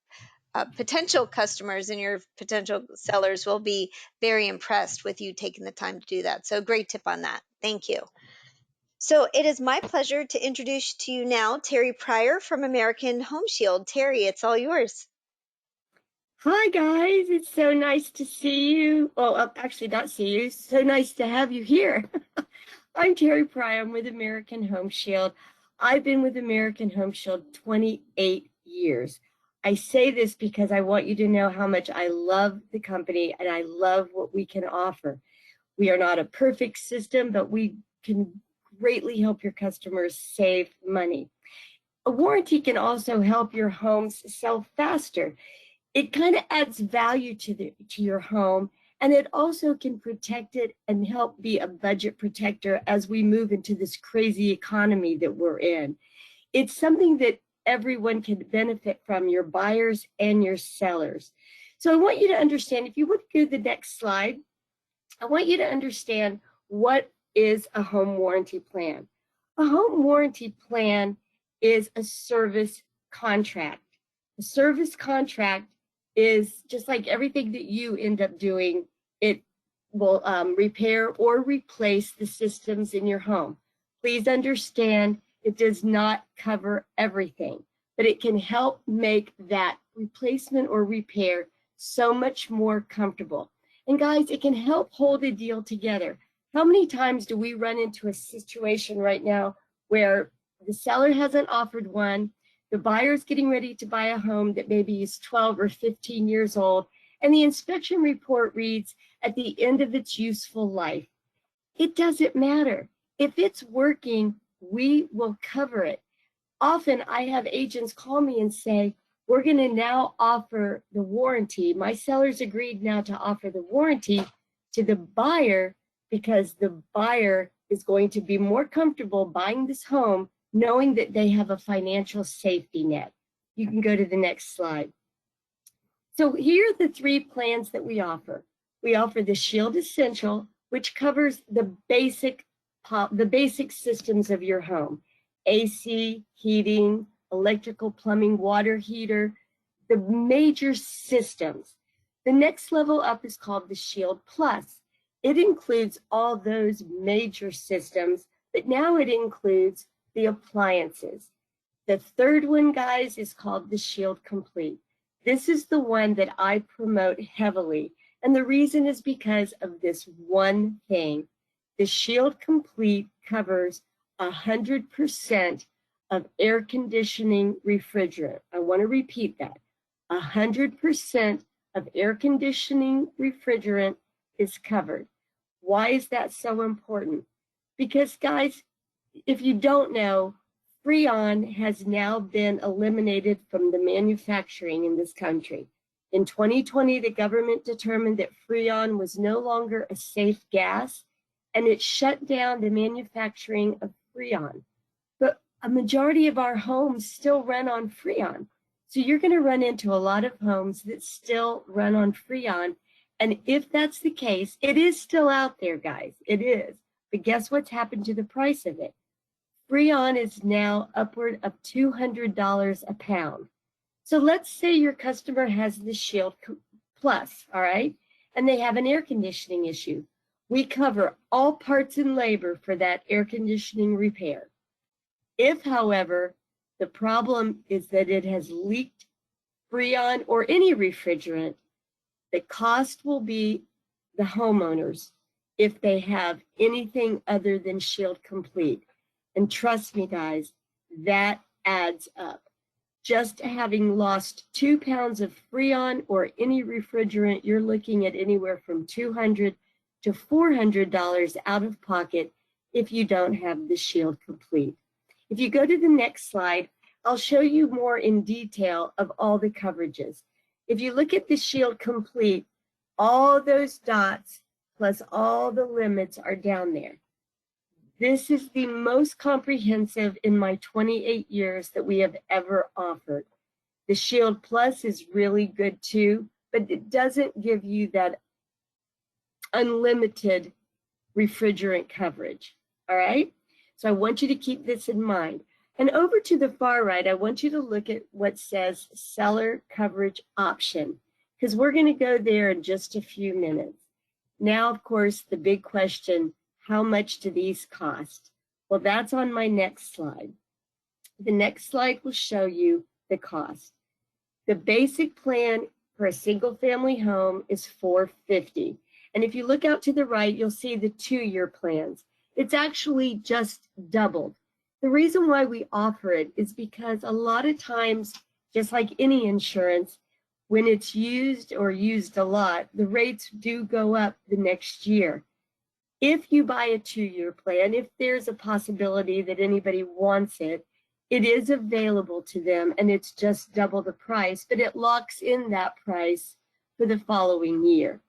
potential customers and your potential sellers will be very impressed with you taking the time to do that. So, great tip on that. Thank you. So it is my pleasure to introduce to you now Terry Pryor from American Home Shield. Terry, it's all yours. Hi, guys. It's so nice to see you. Well, actually, not see you. So nice to have you here. I'm Terry Pryor. I'm with American Home Shield. I've been with American Home Shield 28 years. I say this because I want you to know how much I love the company and I love what we can offer. We are not a perfect system, but we can greatly help your customers save money. A warranty can also help your homes sell faster. It kind of adds value to your home, and it also can protect it and help be a budget protector as we move into this crazy economy that we're in. It's something that everyone can benefit from, your buyers and your sellers. So I want you to understand, if you would go to the next slide, I want you to understand what is a home warranty plan. A home warranty plan is a service contract. A service contract is just like everything that you end up doing. It will repair or replace the systems in your home. Please understand it does not cover everything, but it can help make that replacement or repair so much more comfortable. And guys, it can help hold a deal together. How many times do we run into a situation right now where the seller hasn't offered one, the buyer's getting ready to buy a home that maybe is 12 or 15 years old, and the inspection report reads at the end of its useful life? It doesn't matter. If it's working, we will cover it. Often I have agents call me and say, we're going to now offer the warranty. My sellers agreed now to offer the warranty to the buyer because the buyer is going to be more comfortable buying this home knowing that they have a financial safety net. You can go to the next slide. So here are the 3 plans that we offer. We offer the Shield Essential, which covers the basic systems of your home: AC, heating, electrical, plumbing, water heater, the major systems. The next level up is called the Shield Plus. It includes all those major systems, but now it includes the appliances. The third one, guys, is called the Shield Complete. This is the one that I promote heavily, and the reason is because of this one thing. The Shield Complete covers 100% of air conditioning refrigerant. I want to repeat that. 100% of air conditioning refrigerant is covered. Why is that so important? Because, guys, if you don't know, Freon has now been eliminated from the manufacturing in this country. In 2020, the government determined that Freon was no longer a safe gas, and it shut down the manufacturing of Freon. But a majority of our homes still run on Freon. So you're going to run into a lot of homes that still run on Freon. And if that's the case, it is still out there, guys. It is. But guess what's happened to the price of it? Freon is now upward of $200 a pound. So let's say your customer has the Shield Plus, all right? And they have an air conditioning issue. We cover all parts and labor for that air conditioning repair. If, however, the problem is that it has leaked Freon or any refrigerant, the cost will be the homeowners if they have anything other than Shield Complete. And trust me, guys, that adds up. Just having lost 2 pounds of Freon or any refrigerant, you're looking at anywhere from $200 to $400 out of pocket if you don't have the Shield Complete. If you go to the next slide, I'll show you more in detail of all the coverages. If you look at the Shield Complete, all those dots plus all the limits are down there. This is the most comprehensive in my 28 years that we have ever offered. The Shield Plus is really good too, but it doesn't give you that unlimited refrigerant coverage, all right? So I want you to keep this in mind. And over to the far right, I want you to look at what says seller coverage option, because we're going to go there in just a few minutes. Now, of course, the big question, how much do these cost? Well, that's on my next slide. The next slide will show you the cost. The basic plan for a single family home is $450. And if you look out to the right, you'll see the 2-year plans. It's actually just doubled. The reason why we offer it is because a lot of times, just like any insurance, when it's used or used a lot, the rates do go up the next year. If you buy a 2-year plan, if there's a possibility that anybody wants it, it is available to them and it's just double the price, but it locks in that price for the following year.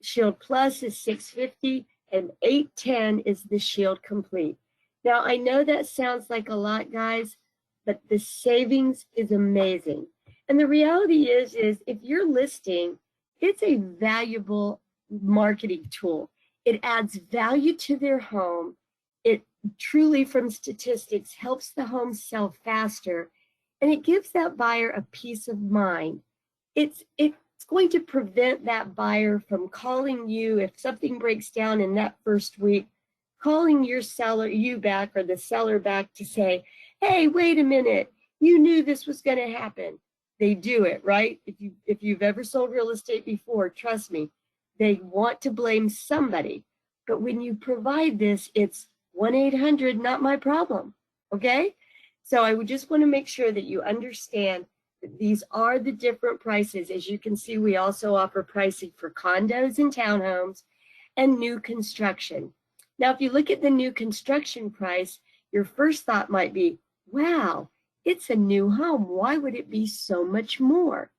Shield Plus is $650 and $810 is the Shield Complete. Now, I know that sounds like a lot, guys, but the savings is amazing. And the reality is if you're listing, it's a valuable marketing tool. It adds value to their home. It truly, from statistics, helps the home sell faster, and it gives that buyer a peace of mind. It's going to prevent that buyer from calling you if something breaks down in that first week, calling you back or the seller back to say, hey, wait a minute, you knew this was going to happen. They do it, right? If you've ever sold real estate before, trust me, they want to blame somebody. But when you provide this, it's 1-800, not my problem, okay? So I would just want to make sure that you understand that these are the different prices. As you can see, we also offer pricing for condos and townhomes and new construction. Now, if you look at the new construction price, your first thought might be, wow, it's a new home. Why would it be so much more?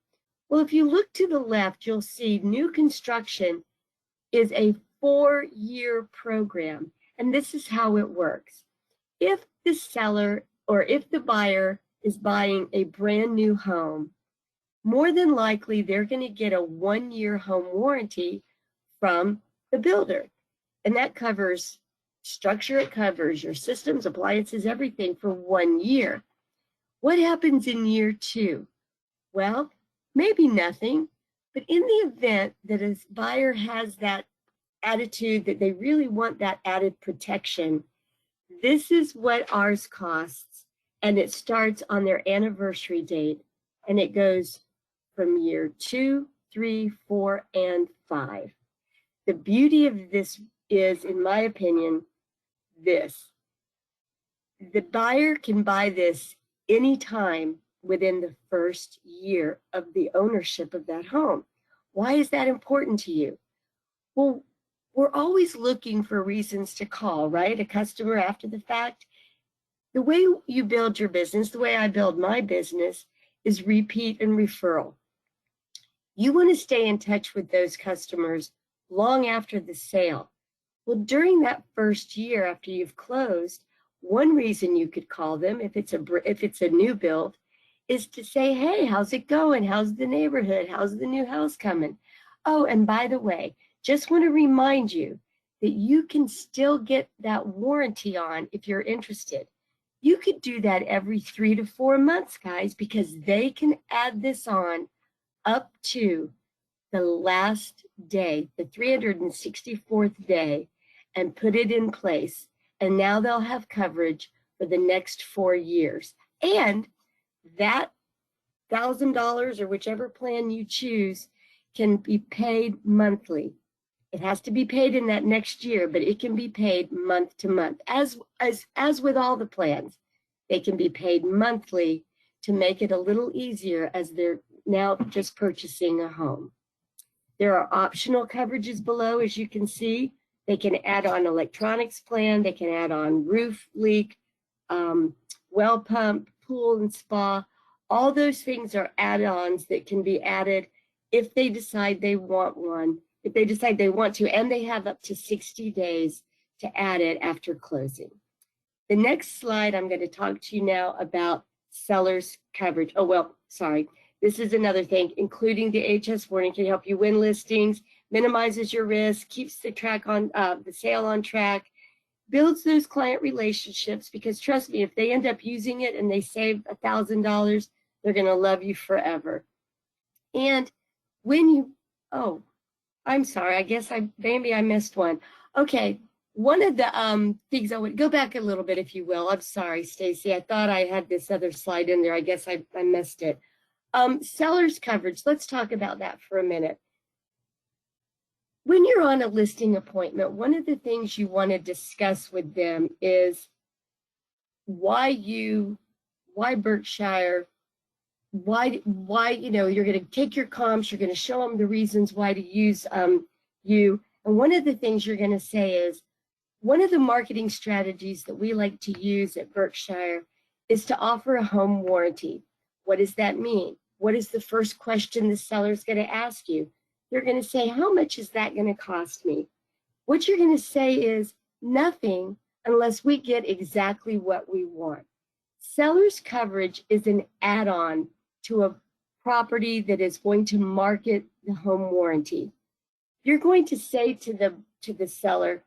Well, if you look to the left, you'll see new construction is a 4-year program. And this is how it works. If the seller or if the buyer is buying a brand new home, more than likely they're going to get a 1-year home warranty from the builder. And that covers structure, it covers your systems, appliances, everything for 1 year. What happens in year 2? Well, maybe nothing, but in the event that a buyer has that attitude that they really want that added protection, this is what ours costs, and it starts on their anniversary date, and it goes from year 2, 3, 4, and 5. The beauty of this is, in my opinion, this. The buyer can buy this anytime within the first year of the ownership of that home. Why is that important to you? Well, we're always looking for reasons to call, right? A customer after the fact. The way you build your business, the way I build my business, is repeat and referral. You want to stay in touch with those customers long after the sale. Well, during that first year after you've closed, one reason you could call them if it's a new build is to say, hey, how's it going? How's the neighborhood? How's the new house coming? Oh, and by the way, just want to remind you that you can still get that warranty on if you're interested. You could do that every 3 to 4 months, guys, because they can add this on up to the last day, the 364th day, and put it in place. And now they'll have coverage for the next 4 years. And that $1,000 or whichever plan you choose can be paid monthly. It has to be paid in that next year, but it can be paid month to month. As with all the plans, they can be paid monthly to make it a little easier as they're now just purchasing a home. There are optional coverages below, as you can see. They can add on electronics plan, they can add on roof leak, well pump, pool and spa. All those things are add-ons that can be added if they decide they want one, if they decide they want to, and they have up to 60 days to add it after closing. The next slide, I'm going to talk to you now about seller's coverage. Oh, well, sorry. This is another thing, including the HS warning can help you win listings, minimizes your risk, keeps the sale on track, builds those client relationships, because trust me, if they end up using it and they save $1,000, they're going to love you forever. And when you, oh, I'm sorry, I guess maybe I missed one. Okay, one of the things I would go back a little bit, if you will. I'm sorry, Stacy. I thought I had this other slide in there. I guess I missed it. Seller's coverage. Let's talk about that for a minute. When you're on a listing appointment, one of the things you want to discuss with them is why Berkshire, why you're going to take your comps, you're going to show them the reasons why to use you. And one of the things you're going to say is, one of the marketing strategies that we like to use at Berkshire is to offer a home warranty. What does that mean? What is the first question the seller's going to ask you? They're going to say, how much is that going to cost me? What you're going to say is nothing unless we get exactly what we want. Seller's coverage is an add-on to a property that is going to market the home warranty. You're going to say to the seller,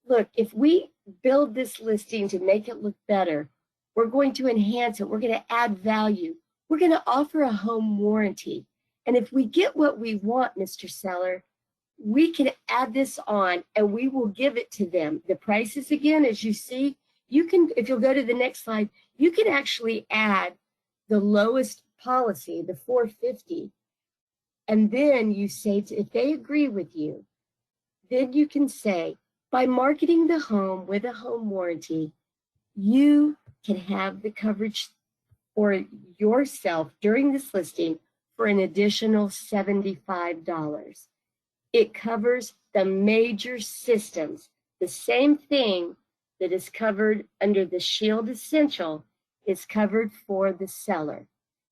look, if we build this listing to make it look better, we're going to enhance it. We're going to add value. We're going to offer a home warranty. And if we get what we want, Mr. Seller, we can add this on and we will give it to them. The prices, again, as you see, you can, if you'll go to the next slide, you can actually add the lowest policy, the $450. And then you say, if they agree with you, then you can say, by marketing the home with a home warranty, you can have the coverage for yourself during this listing for an additional $75. It covers the major systems. The same thing that is covered under the Shield Essential is covered for the seller.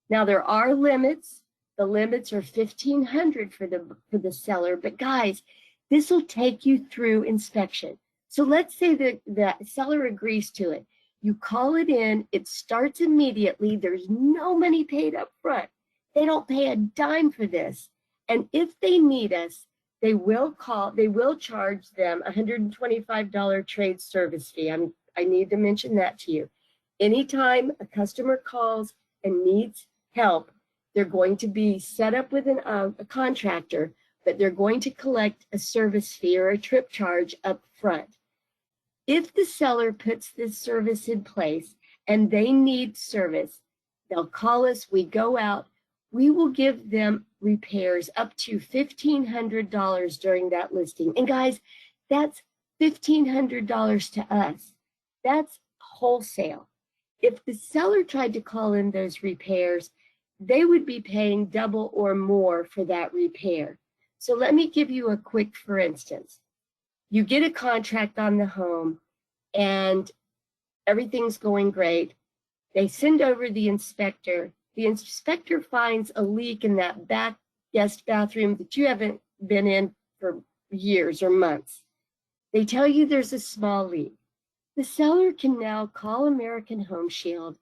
Now there are limits. The limits are $1,500 for the seller, but guys, this will take you through inspection. So let's say that the seller agrees to it. You call it in, it starts immediately. There's no money paid up front. They don't pay a dime for this. And if they need us, they will charge them a $125 trade service fee. I need to mention that to you. Anytime a customer calls and needs help, They're going to be set up with a contractor, but they're going to collect a service fee or a trip charge up front. If the seller puts this service in place and they need service, they'll call us, we go out, we will give them repairs up to $1,500 during that listing. And guys, that's $1,500 to us. That's wholesale. If the seller tried to call in those repairs, they would be paying double or more for that repair. So let me give you a quick for instance. You get a contract on the home and everything's going great. They send over the inspector. The inspector finds a leak in that back guest bathroom that you haven't been in for years or months. They tell you there's a small leak. The seller can now call American Home Shield,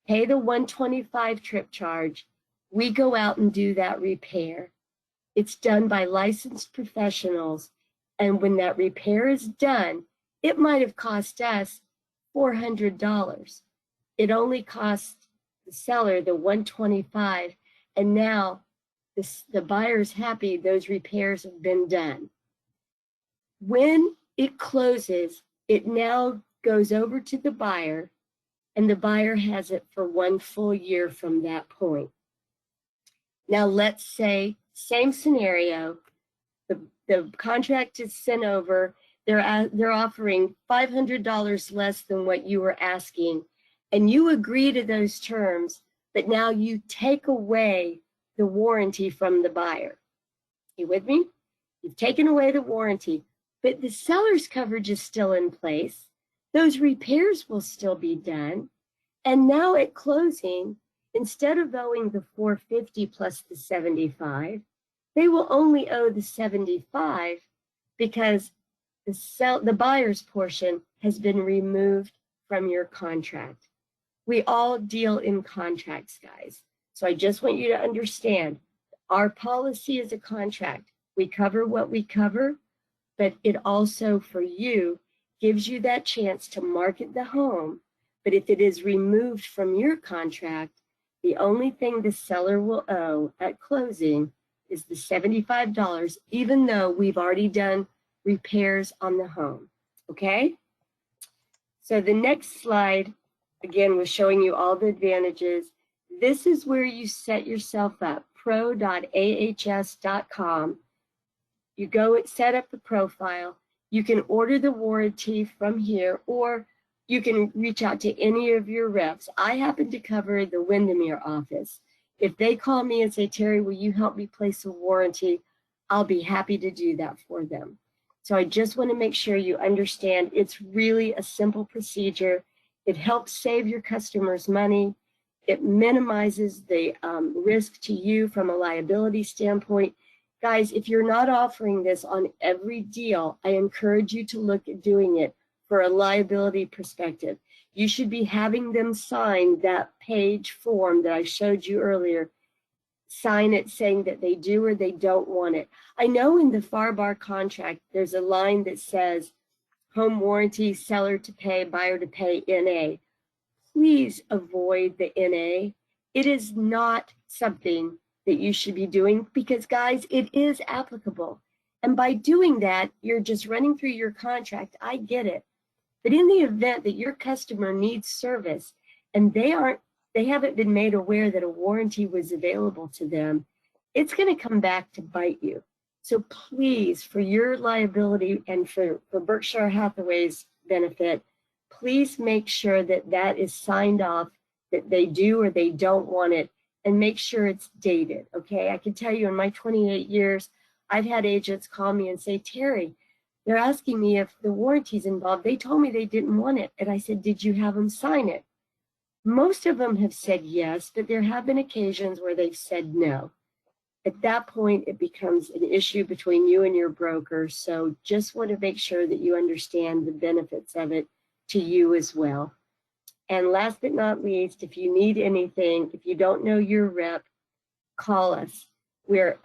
pay the $125 trip charge. We go out and do that repair. It's done by licensed professionals. And when that repair is done, it might have cost us $400. It only cost the seller the $125. And now the buyer's happy those repairs have been done. When it closes, it now goes over to the buyer, and the buyer has it for 1 full year from that point. Now, let's say, same scenario, the contract is sent over, they're offering $500 less than what you were asking, and you agree to those terms, but now you take away the warranty from the buyer. You with me? You've taken away the warranty, but the seller's coverage is still in place. Those repairs will still be done. And now at closing, instead of owing the $450 plus the $75, they will only owe the $75 because the buyer's portion has been removed from your contract. We all deal in contracts, guys. So I just want you to understand, our policy is a contract. We cover what we cover, but it also, for you, gives you that chance to market the home. But if it is removed from your contract, the only thing the seller will owe at closing is the $75, even though we've already done repairs on the home, okay? So the next slide, again, was showing you all the advantages. This is where you set yourself up, pro.ahs.com. You go set up the profile. You can order the warranty from here, or you can reach out to any of your reps. I happen to cover the Windermere office. If they call me and say, Terry, will you help me place a warranty? I'll be happy to do that for them. So I just want to make sure you understand it's really a simple procedure. It helps save your customers money. It minimizes the risk to you from a liability standpoint. Guys, if you're not offering this on every deal, I encourage you to look at doing it for a liability perspective. You should be having them sign that page form that I showed you earlier. Sign it saying that they do or they don't want it. I know in the FAR bar contract, there's a line that says home warranty, seller to pay, buyer to pay, NA. Please avoid the NA. It is not something that you should be doing because, guys, it is applicable. And by doing that, you're just running through your contract. I get it. But in the event that your customer needs service and they haven't been made aware that a warranty was available to them, it's going to come back to bite you. So please, for your liability and for Berkshire Hathaway's benefit, please make sure that that is signed off, that they do or they don't want it, and make sure it's dated, okay? I can tell you in my 28 years, I've had agents call me and say, Terry, they're asking me if the warranty's involved. They told me they didn't want it. And I said, did you have them sign it? Most of them have said yes, but there have been occasions where they've said no. At that point, it becomes an issue between you and your broker. So just want to make sure that you understand the benefits of it to you as well. And last but not least, if you need anything, if you don't know your rep, call us. We're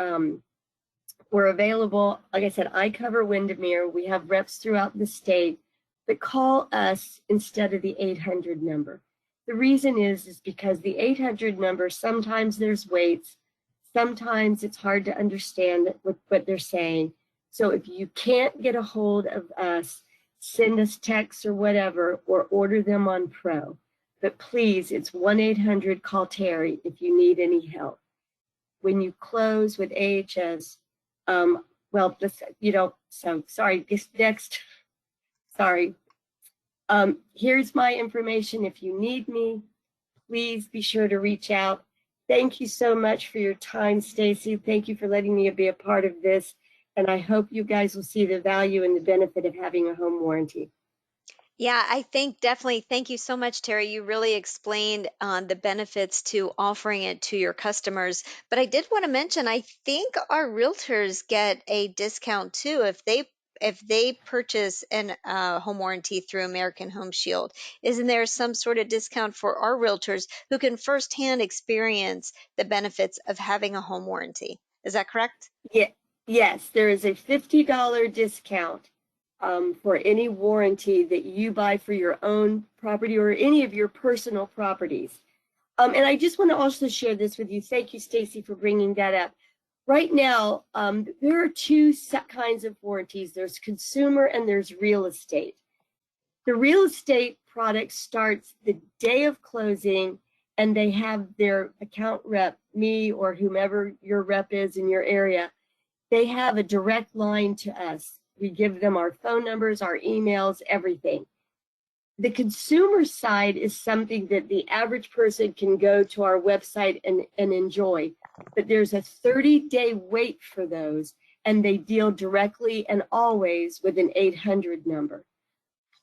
available. Like I said, I cover Windermere. We have reps throughout the state, but call us instead of the 800 number. The reason is because the 800 number, sometimes there's waits, sometimes it's hard to understand what they're saying. So if you can't get a hold of us, send us texts or whatever, or order them on Pro. But please, it's 1-800-CALL-TERRY if you need any help. When you close with AHS, well, this, so sorry, this next, sorry. Here's my information. If you need me, please be sure to reach out. Thank you so much for your time, Stacy. Thank you for letting me be a part of this. And I hope you guys will see the value and the benefit of having a home warranty. Yeah, I think definitely. Thank you so much, Terry. You really explained the benefits to offering it to your customers. But I did want to mention, I think our realtors get a discount too if they purchase an home warranty through American Home Shield. Isn't there some sort of discount for our realtors who can firsthand experience the benefits of having a home warranty? Is that correct? Yeah, yes, there is a $50 discount for any warranty that you buy for your own property or any of your personal properties. And I just want to also share this with you. Thank you, Stacy, for bringing that up. Right now, there are two kinds of warranties. There's consumer and there's real estate. The real estate product starts the day of closing, and they have their account rep, me or whomever your rep is in your area, they have a direct line to us. We give them our phone numbers, our emails, everything. The consumer side is something that the average person can go to our website and enjoy, but there's a 30-day wait for those, and they deal directly and always with an 800 number.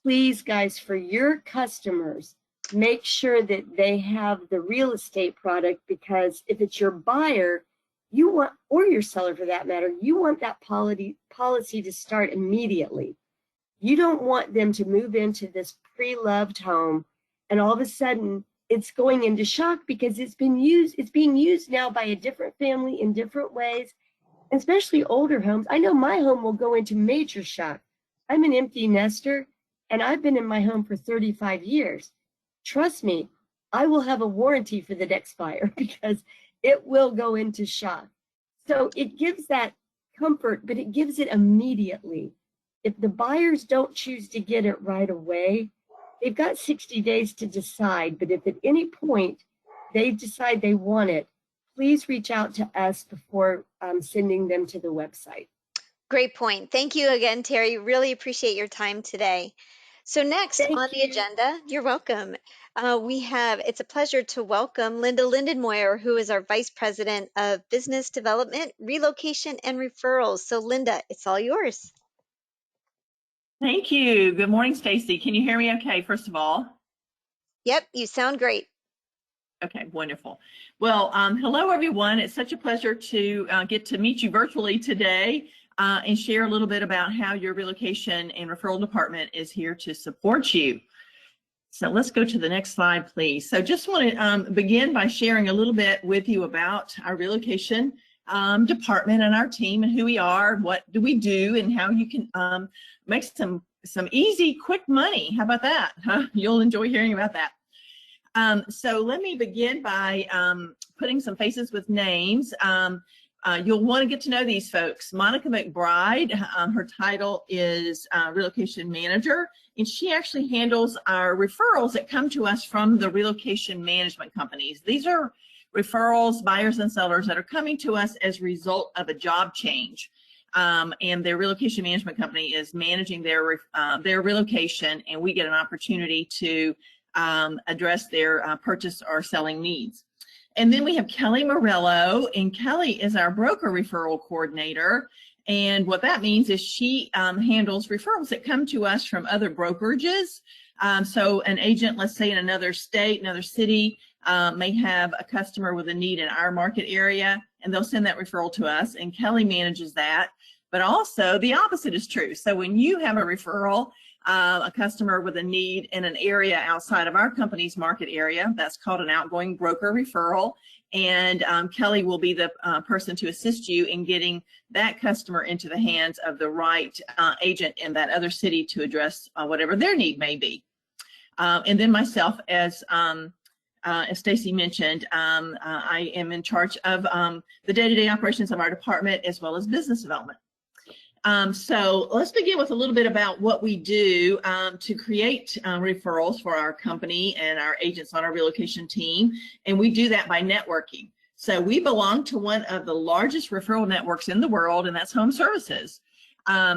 Please, guys, for your customers, make sure that they have the real estate product, because if it's your buyer, you want, or your seller for that matter, you want that policy to start immediately. You don't want them to move into this pre-loved home and all of a sudden it's going into shock because it's being used now by a different family in different ways, especially older homes. I know my home will go into major shock. I'm an empty nester and I've been in my home for 35 years. Trust me, I will have a warranty for the next buyer because it will go into shock. So it gives that comfort, but it gives it immediately. If the buyers don't choose to get it right away, they've got 60 days to decide. But if at any point they decide they want it, please reach out to us before sending them to the website. Great point. Thank you again, Terry. Really appreciate your time today. So next on the agenda, you're welcome. It's a pleasure to welcome Linda Lindenmoyer, who is our Vice President of Business Development, Relocation, and Referrals. So Linda, it's all yours. Thank you. Good morning, Stacy. Can you hear me okay, first of all? Yep, you sound great. Okay, wonderful. Well, hello, everyone. It's such a pleasure to get to meet you virtually today and share a little bit about how your relocation and referral department is here to support you. So let's go to the next slide, please. So just want to begin by sharing a little bit with you about our relocation department and our team and who we are, what do we do, and how you can make some easy, quick money. How about that? Huh? You'll enjoy hearing about that. So let me begin by putting some faces with names. You'll want to get to know these folks. Monica McBride, her title is Relocation Manager, and she actually handles our referrals that come to us from the relocation management companies. These are referrals, buyers and sellers that are coming to us as a result of a job change. And their relocation management company is managing their relocation, and we get an opportunity to address their purchase or selling needs. And then we have Kelly Morello, and Kelly is our broker referral coordinator. And what that means is she handles referrals that come to us from other brokerages. So an agent, let's say in another state, another city, may have a customer with a need in our market area, and they'll send that referral to us, and Kelly manages that. But also the opposite is true. So when you have a referral, a customer with a need in an area outside of our company's market area, that's called an outgoing broker referral. And Kelly will be the person to assist you in getting that customer into the hands of the right agent in that other city to address whatever their need may be. And then myself, as Stacy mentioned, I am in charge of the day-to-day operations of our department as well as business development. So let's begin with a little bit about what we do to create referrals for our company and our agents on our relocation team. And we do that by networking. So we belong to one of the largest referral networks in the world, and that's HomeServices.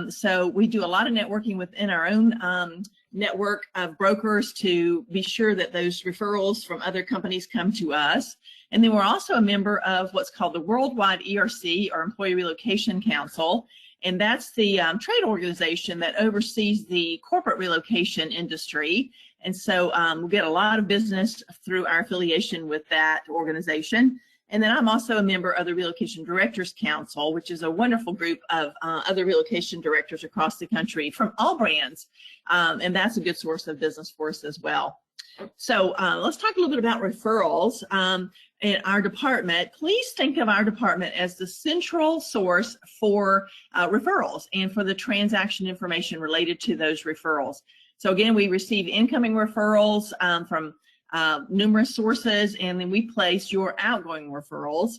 So we do a lot of networking within our own network of brokers to be sure that those referrals from other companies come to us. And then we're also a member of what's called the Worldwide ERC, or Employee Relocation Council. And that's the trade organization that oversees the corporate relocation industry. And so we get a lot of business through our affiliation with that organization. And then I'm also a member of the Relocation Directors Council, which is a wonderful group of other relocation directors across the country from all brands. And that's a good source of business for us as well. So let's talk a little bit about referrals in our department. Please think of our department as the central source for referrals and for the transaction information related to those referrals. So again, we receive incoming referrals from numerous sources, and then we place your outgoing referrals.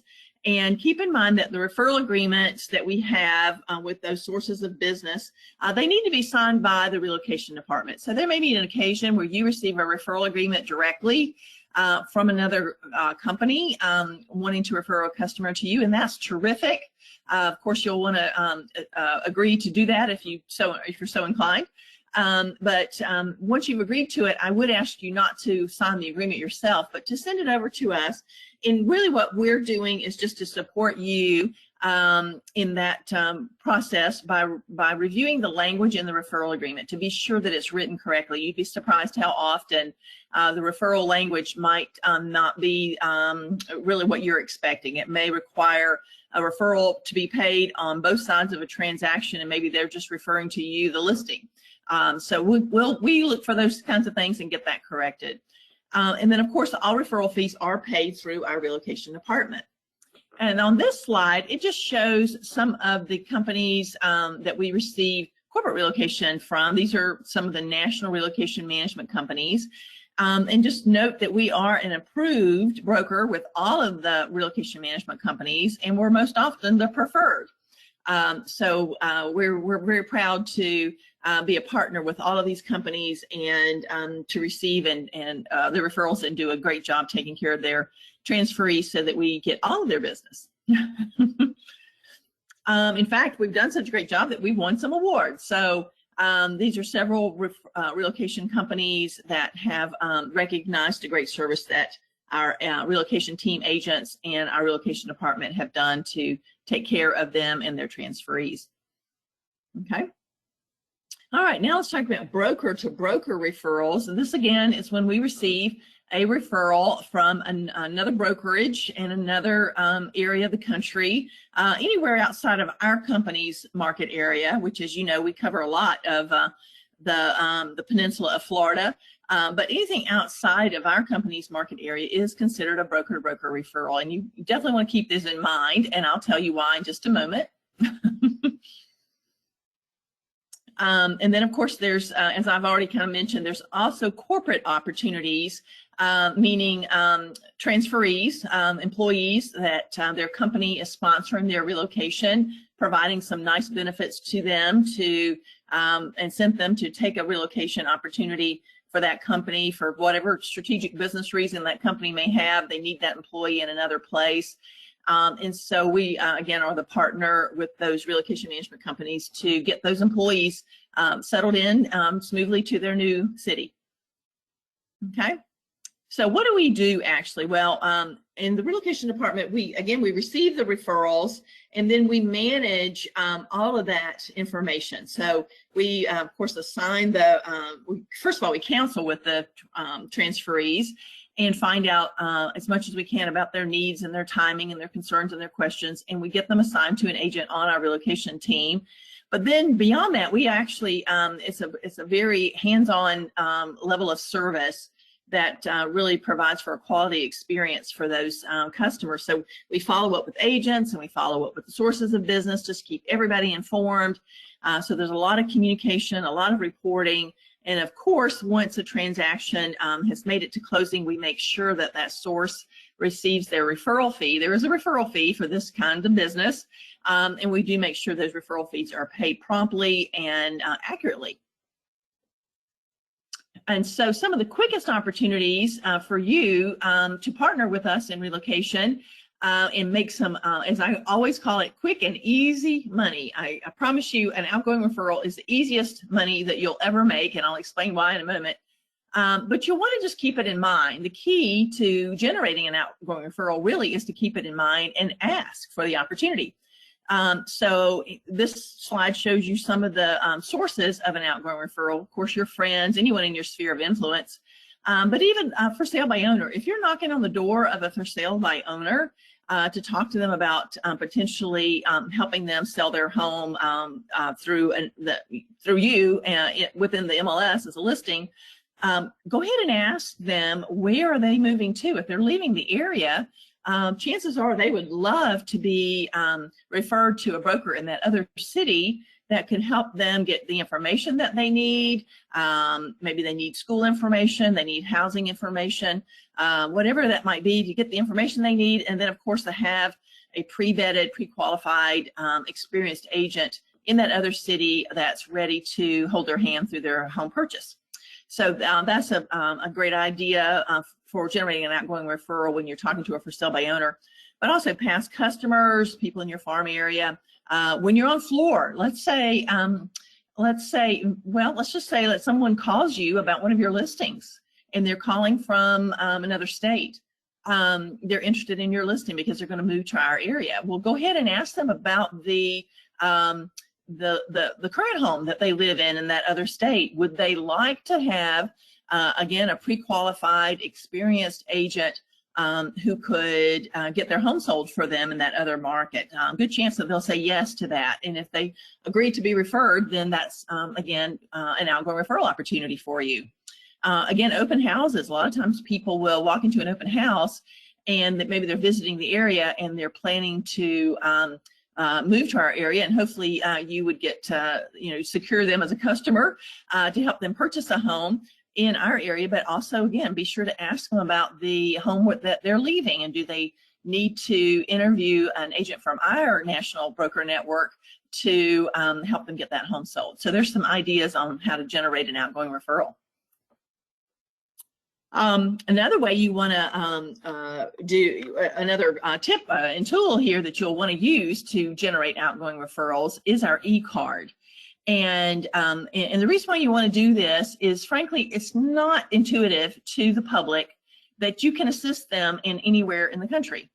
And keep in mind that the referral agreements that we have with those sources of business, they need to be signed by the relocation department. So there may be an occasion where you receive a referral agreement directly from another company wanting to refer a customer to you, and that's terrific. Of course, you'll want to agree to do that if you're so inclined. But once you've agreed to it, I would ask you not to sign the agreement yourself, but to send it over to us. And really what we're doing is just to support you in that process by reviewing the language in the referral agreement to be sure that it's written correctly. You'd be surprised how often the referral language might not be really what you're expecting. It may require a referral to be paid on both sides of a transaction, and maybe they're just referring to you, the listing. So we look for those kinds of things and get that corrected. And then, of course, all referral fees are paid through our relocation department. And on this slide, it just shows some of the companies that we receive corporate relocation from. These are some of the national relocation management companies. And just note that we are an approved broker with all of the relocation management companies, and we're most often the preferred. So we're very proud to be a partner with all of these companies and to receive and the referrals and do a great job taking care of their transferees so that we get all of their business. In fact, we've done such a great job that we've won some awards. So these are several relocation companies that have recognized the great service that our relocation team agents and our relocation department have done to take care of them and their transferees. Okay. All right, now let's talk about broker to broker referrals. And this again is when we receive a referral from another brokerage in another area of the country, anywhere outside of our company's market area, which, as you know, we cover a lot of the peninsula of Florida. But anything outside of our company's market area is considered a broker-to-broker referral. And you definitely want to keep this in mind, and I'll tell you why in just a moment. And then, of course, there's, as I've already kind of mentioned, there's also corporate opportunities, meaning transferees, employees that their company is sponsoring their relocation, providing some nice benefits to them to incent them to take a relocation opportunity for that company for whatever strategic business reason that company may have. They need that employee in another place. And so we, again, are the partner with those relocation management companies to get those employees settled in smoothly to their new city. Okay. So what do we do actually? Well, in the relocation department, we receive the referrals and then we manage all of that information. So we, of course, assign first of all, we counsel with the transferees and find out as much as we can about their needs and their timing and their concerns and their questions, and we get them assigned to an agent on our relocation team. But then beyond that, we actually, it's a very hands-on level of service that really provides for a quality experience for those customers. So we follow up with agents and we follow up with the sources of business, just keep everybody informed. So there's a lot of communication, a lot of reporting, And of course, once a transaction has made it to closing, we make sure that that source receives their referral fee. There is a referral fee for this kind of business, and we do make sure those referral fees are paid promptly and accurately. And so some of the quickest opportunities for you to partner with us in relocation and make some, as I always call it, quick and easy money. I promise you an outgoing referral is the easiest money that you'll ever make, and I'll explain why in a moment. But you'll want to just keep it in mind. The key to generating an outgoing referral really is to keep it in mind and ask for the opportunity. So this slide shows you some of the sources of an outgoing referral. Of course, your friends, anyone in your sphere of influence, but even for sale by owner. If you're knocking on the door of a for sale by owner to talk to them about potentially helping them sell their home through you within the MLS as a listing, go ahead and ask them, where are they moving to? If they're leaving the area, chances are they would love to be referred to a broker in that other city that can help them get the information that they need. Maybe they need school information, they need housing information, whatever that might be, to get the information they need. And then, of course, to have a pre-vetted, pre-qualified, experienced agent in that other city that's ready to hold their hand through their home purchase. So that's a great idea for generating an outgoing referral when you're talking to a for sale by owner, but also past customers, people in your farm area. When you're on floor, let's just say that someone calls you about one of your listings and they're calling from another state. They're interested in your listing because they're going to move to our area. Well, go ahead and ask them about the current home that they live in that other state. Would they like to have, again, a pre-qualified, experienced agent who could get their home sold for them in that other market? Good chance that they'll say yes to that. And if they agree to be referred, then that's, again, an outgoing referral opportunity for you. Again, open houses. A lot of times people will walk into an open house and that maybe they're visiting the area and they're planning to move to our area, and hopefully you would get to, secure them as a customer to help them purchase a home in our area. But also, again, be sure to ask them about the home that they're leaving, and do they need to interview an agent from our national broker network to help them get that home sold. So there's some ideas on how to generate an outgoing referral. Another way you want to do another tip and tool here that you'll want to use to generate outgoing referrals is our e-card. And the reason why you want to do this is, frankly, it's not intuitive to the public that you can assist them in anywhere in the country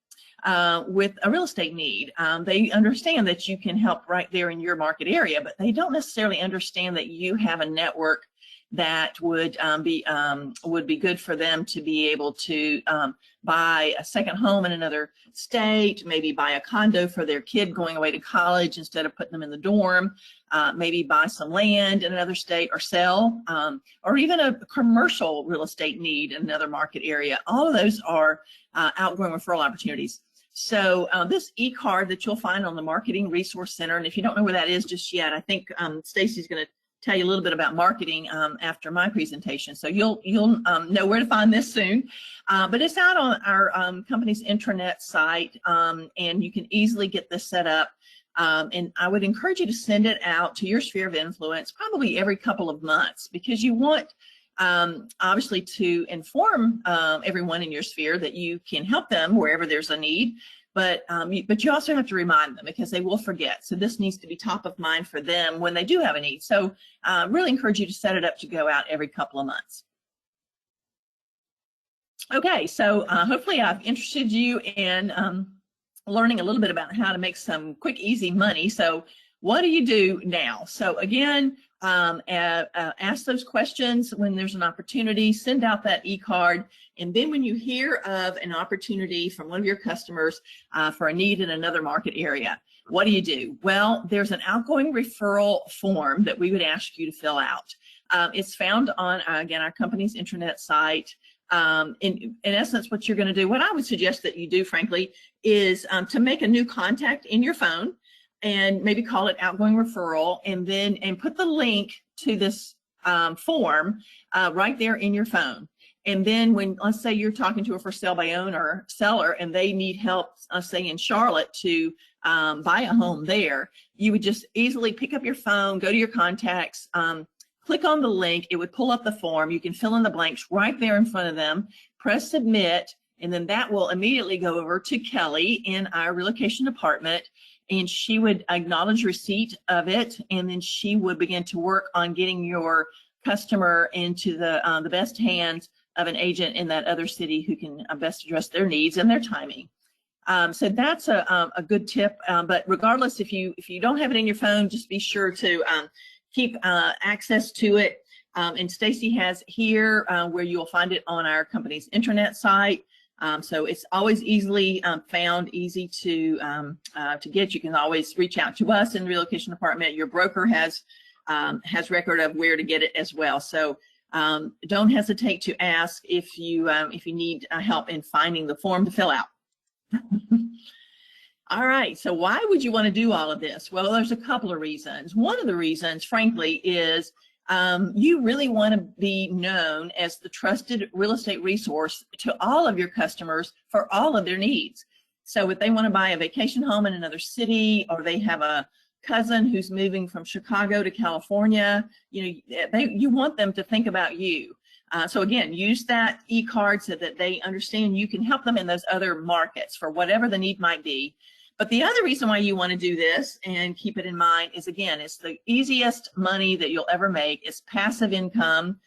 with a real estate need. They understand that you can help right there in your market area, but they don't necessarily understand that you have a network that would be good for them to be able to buy a second home in another state, maybe buy a condo for their kid going away to college instead of putting them in the dorm, maybe buy some land in another state or sell, or even a commercial real estate need in another market area. All of those are outgoing referral opportunities. So this e-card that you'll find on the Marketing Resource Center, and if you don't know where that is just yet, I think Stacy's going to tell you a little bit about marketing after my presentation. So you'll know where to find this soon. But it's out on our company's intranet site, and you can easily get this set up. And I would encourage you to send it out to your sphere of influence probably every couple of months, because you want obviously to inform everyone in your sphere that you can help them wherever there's a need. But you also have to remind them, because they will forget. So this needs to be top of mind for them when they do have a need. So really encourage you to set it up to go out every couple of months. Okay, so hopefully I've interested you in learning a little bit about how to make some quick, easy money. So what do you do now? So again, ask those questions when there's an opportunity, send out that e-card, and then when you hear of an opportunity from one of your customers for a need in another market area, what do? Well, there's an outgoing referral form that we would ask you to fill out. It's found on, again, our company's intranet site. In essence, what you're going to do, what I would suggest that you do, frankly, is to make a new contact in your phone and maybe call it outgoing referral, and put the link to this form right there in your phone. And then when, let's say you're talking to a for sale by owner seller and they need help, say in Charlotte, to buy a home there, you would just easily pick up your phone, go to your contacts, click on the link. It would pull up the form. You can fill in the blanks right there in front of them, press submit, and then that will immediately go over to Kelly in our relocation department, and she would acknowledge receipt of it, and then she would begin to work on getting your customer into the best hands of an agent in that other city who can best address their needs and their timing. So that's a good tip. But regardless, if you don't have it in your phone, just be sure to keep access to it. And Stacy has here where you'll find it on our company's internet site. So it's always easily found, easy to get. You can always reach out to us in the relocation department. Your broker has record of where to get it as well. So don't hesitate to ask if you need help in finding the form to fill out. All right, so why would you want to do all of this? Well, there's a couple of reasons. One of the reasons, frankly, is you really want to be known as the trusted real estate resource to all of your customers for all of their needs. So if they want to buy a vacation home in another city, or they have a cousin who's moving from Chicago to California, you want them to think about you. So again, use that e-card so that they understand you can help them in those other markets for whatever the need might be. But the other reason why you want to do this, and keep it in mind, is again, it's the easiest money that you'll ever make. It's passive income.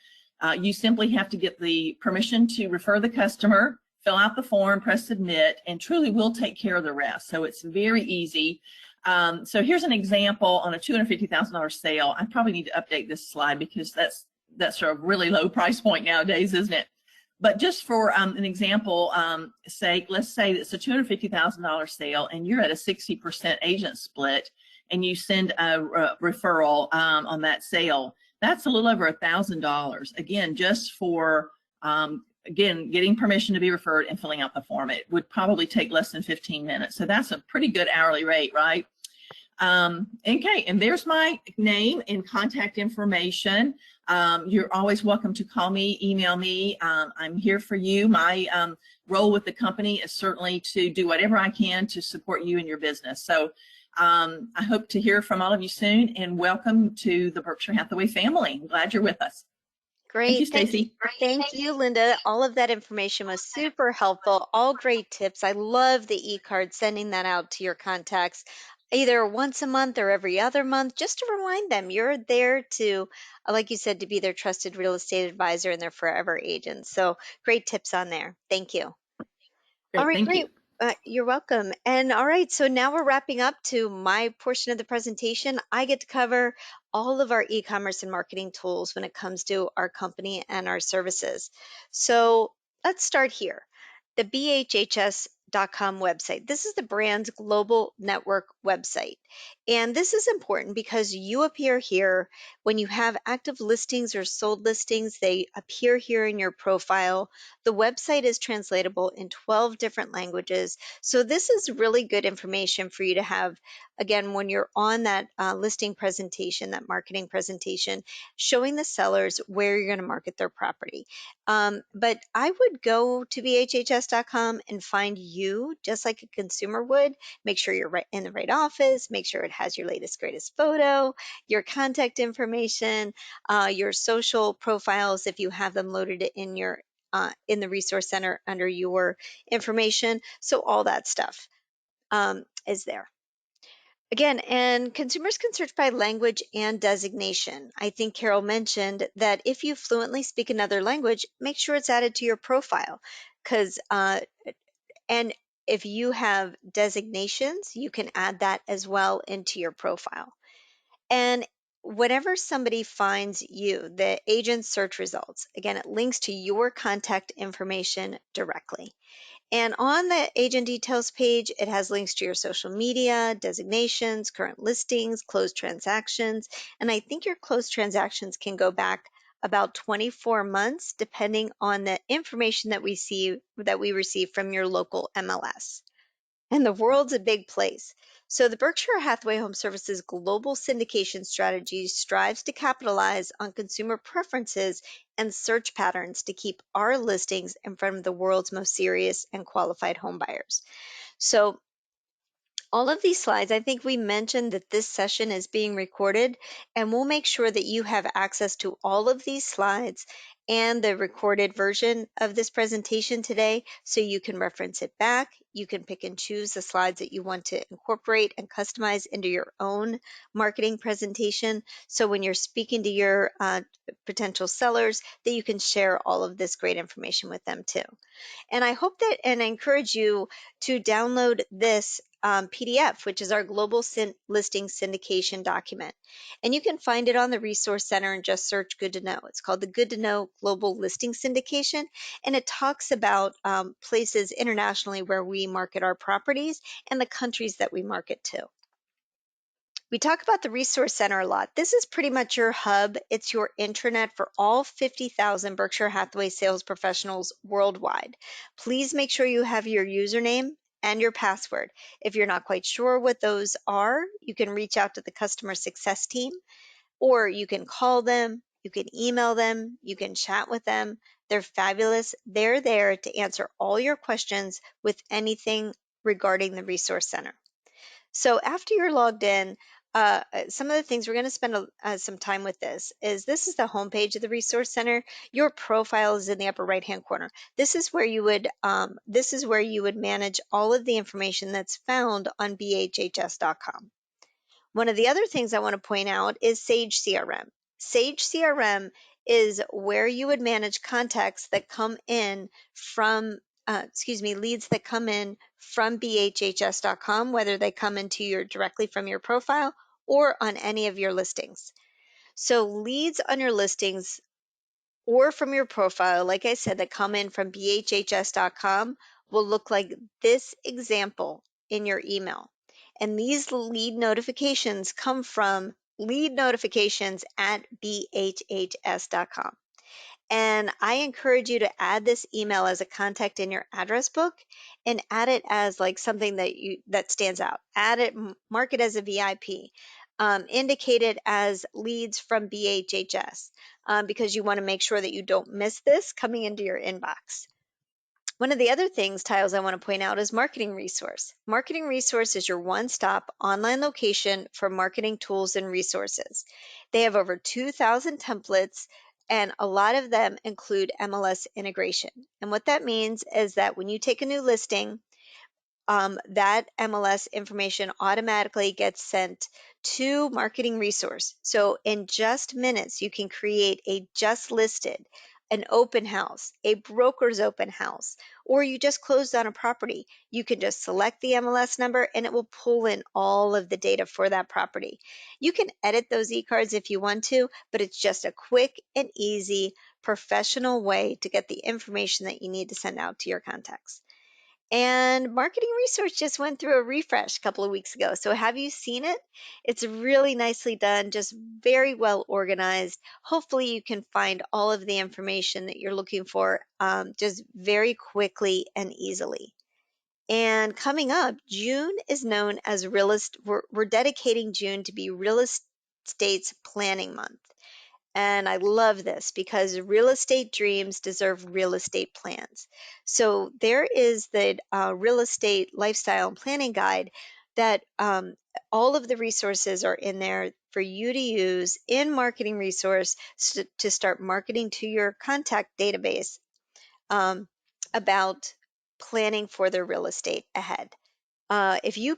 You simply have to get the permission to refer the customer, fill out the form, press submit, and truly we'll take care of the rest. So it's very easy. So here's an example on a $250,000 sale. I probably need to update this slide because that's a really low price point nowadays, isn't it? But just for an example sake, let's say it's a $250,000 sale and you're at a 60% agent split and you send a referral on that sale. That's a little over $1,000. Again, just for, getting permission to be referred and filling out the form. It would probably take less than 15 minutes. So that's a pretty good hourly rate, right? Okay, and there's my name and contact information. You're always welcome to call me, email me. I'm here for you. My role with the company is certainly to do whatever I can to support you in your business. So I hope to hear from all of you soon, and welcome to the Berkshire Hathaway family. I'm glad you're with us. Great. Thank you, Stacy. Thank you, Linda. All of that information was super helpful. All great tips. I love the e-card, sending that out to your contacts either once a month or every other month, just to remind them you're there to, like you said, to be their trusted real estate advisor and their forever agent. So great tips on there. Thank you. Great, All right, thank great. you. You're welcome. And all right, so now we're wrapping up to my portion of the presentation. I get to cover all of our e-commerce and marketing tools when it comes to our company and our services. So let's start here. The BHHS.com website. This is the brand's global network website. And this is important because you appear here when you have active listings or sold listings. They appear here in your profile. The website is translatable in 12 different languages. So this is really good information for you to have, again, when you're on that listing presentation, that marketing presentation, showing the sellers where you're going to market their property. But I would go to BHHS.com and find you just like a consumer would. Make sure you're right in the right office. Make sure it has your latest, greatest photo, your contact information, your social profiles if you have them loaded in your in the resource center under your information. So all that stuff is there. Again, and consumers can search by language and designation. I think Carol mentioned that if you fluently speak another language, make sure it's added to your profile. And if you have designations, you can add that as well into your profile. And whenever somebody finds you, the agent search results, again, it links to your contact information directly. And on the agent details page, it has links to your social media, designations, current listings, closed transactions. And I think your closed transactions can go back about 24 months, depending on the information that we receive from your local MLS. And the world's a big place. So the Berkshire Hathaway Home Services global syndication strategy strives to capitalize on consumer preferences and search patterns to keep our listings in front of the world's most serious and qualified home buyers. So all of these slides, I think we mentioned that this session is being recorded, and we'll make sure that you have access to all of these slides and the recorded version of this presentation today, so you can reference it back. You can pick and choose the slides that you want to incorporate and customize into your own marketing presentation. So when you're speaking to your potential sellers, that you can share all of this great information with them too. And I hope that, and I encourage you to download this PDF, which is our global listing syndication document. And you can find it on the Resource Center and just search Good to Know. It's called the Good to Know Global Listing Syndication. And it talks about places internationally where we market our properties and the countries that we market to. We talk about the Resource Center a lot. This is pretty much your hub. It's your intranet for all 50,000 Berkshire Hathaway sales professionals worldwide. Please make sure you have your username and your password. If you're not quite sure what those are, you can reach out to the customer success team, or you can call them, you can email them, you can chat with them. They're fabulous. They're there to answer all your questions with anything regarding the Resource Center. So after you're logged in, some of the things we're going to spend some time with this is the homepage of the Resource Center. Your profile is in the upper right hand corner. This is where you would manage all of the information that's found on bhhs.com. One of the other things I want to point out is Sage CRM. Sage CRM is where you would manage contacts that come in from leads that come in from bhhs.com, whether they come into your directly from your profile or on any of your listings. So leads on your listings or from your profile, like I said, that come in from bhhs.com will look like this example in your email. And these lead notifications come from lead notifications at bhhs.com. And I encourage you to add this email as a contact in your address book and add it as like something that stands out. Add it, mark it as a VIP. Indicate it as leads from BHHS because you want to make sure that you don't miss this coming into your inbox. One of the other things, Tiles, I want to point out is Marketing Resource. Marketing Resource is your one-stop online location for marketing tools and resources. They have over 2,000 templates, and a lot of them include MLS integration. And what that means is that when you take a new listing, that MLS information automatically gets sent to Marketing Resource. So in just minutes, you can create a just listed, an open house, a broker's open house, or you just closed on a property. You can just select the MLS number and it will pull in all of the data for that property. You can edit those e-cards if you want to, but it's just a quick and easy professional way to get the information that you need to send out to your contacts. And Marketing Resource just went through a refresh a couple of weeks ago. So have you seen it? It's really nicely done, just very well organized. Hopefully you can find all of the information that you're looking for just very quickly and easily. And coming up, June is known as we're dedicating June to be Real Estate's Planning Month. And I love this because real estate dreams deserve real estate plans. So there is the real estate lifestyle and planning guide that all of the resources are in there for you to use in Marketing Resource to start marketing to your contact database about planning for their real estate ahead. If you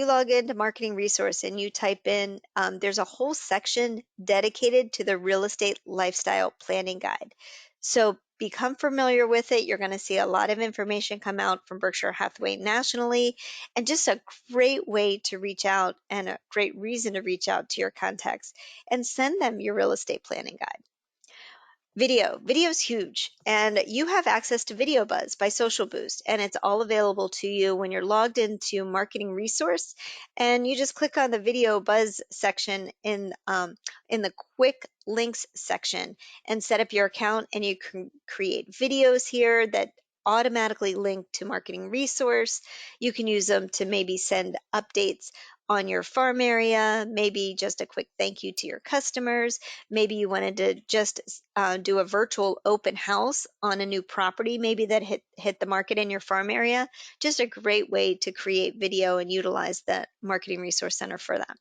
log into Marketing Resource and you type in, there's a whole section dedicated to the real estate lifestyle planning guide. So become familiar with it. You're going to see a lot of information come out from Berkshire Hathaway nationally, and just a great way to reach out and a great reason to reach out to your contacts and send them your real estate planning guide. Video is huge, and you have access to Video Buzz by Social Boost, and it's all available to you when you're logged into Marketing Resource, and you just click on the Video Buzz section in the quick links section and set up your account, and you can create videos here that automatically link to marketing resource. You can use them to maybe send updates on your farm area, maybe just a quick thank you to your customers. Maybe you wanted to just do a virtual open house on a new property, maybe that hit the market in your farm area. Just a great way to create video and utilize the Marketing Resource Center for that.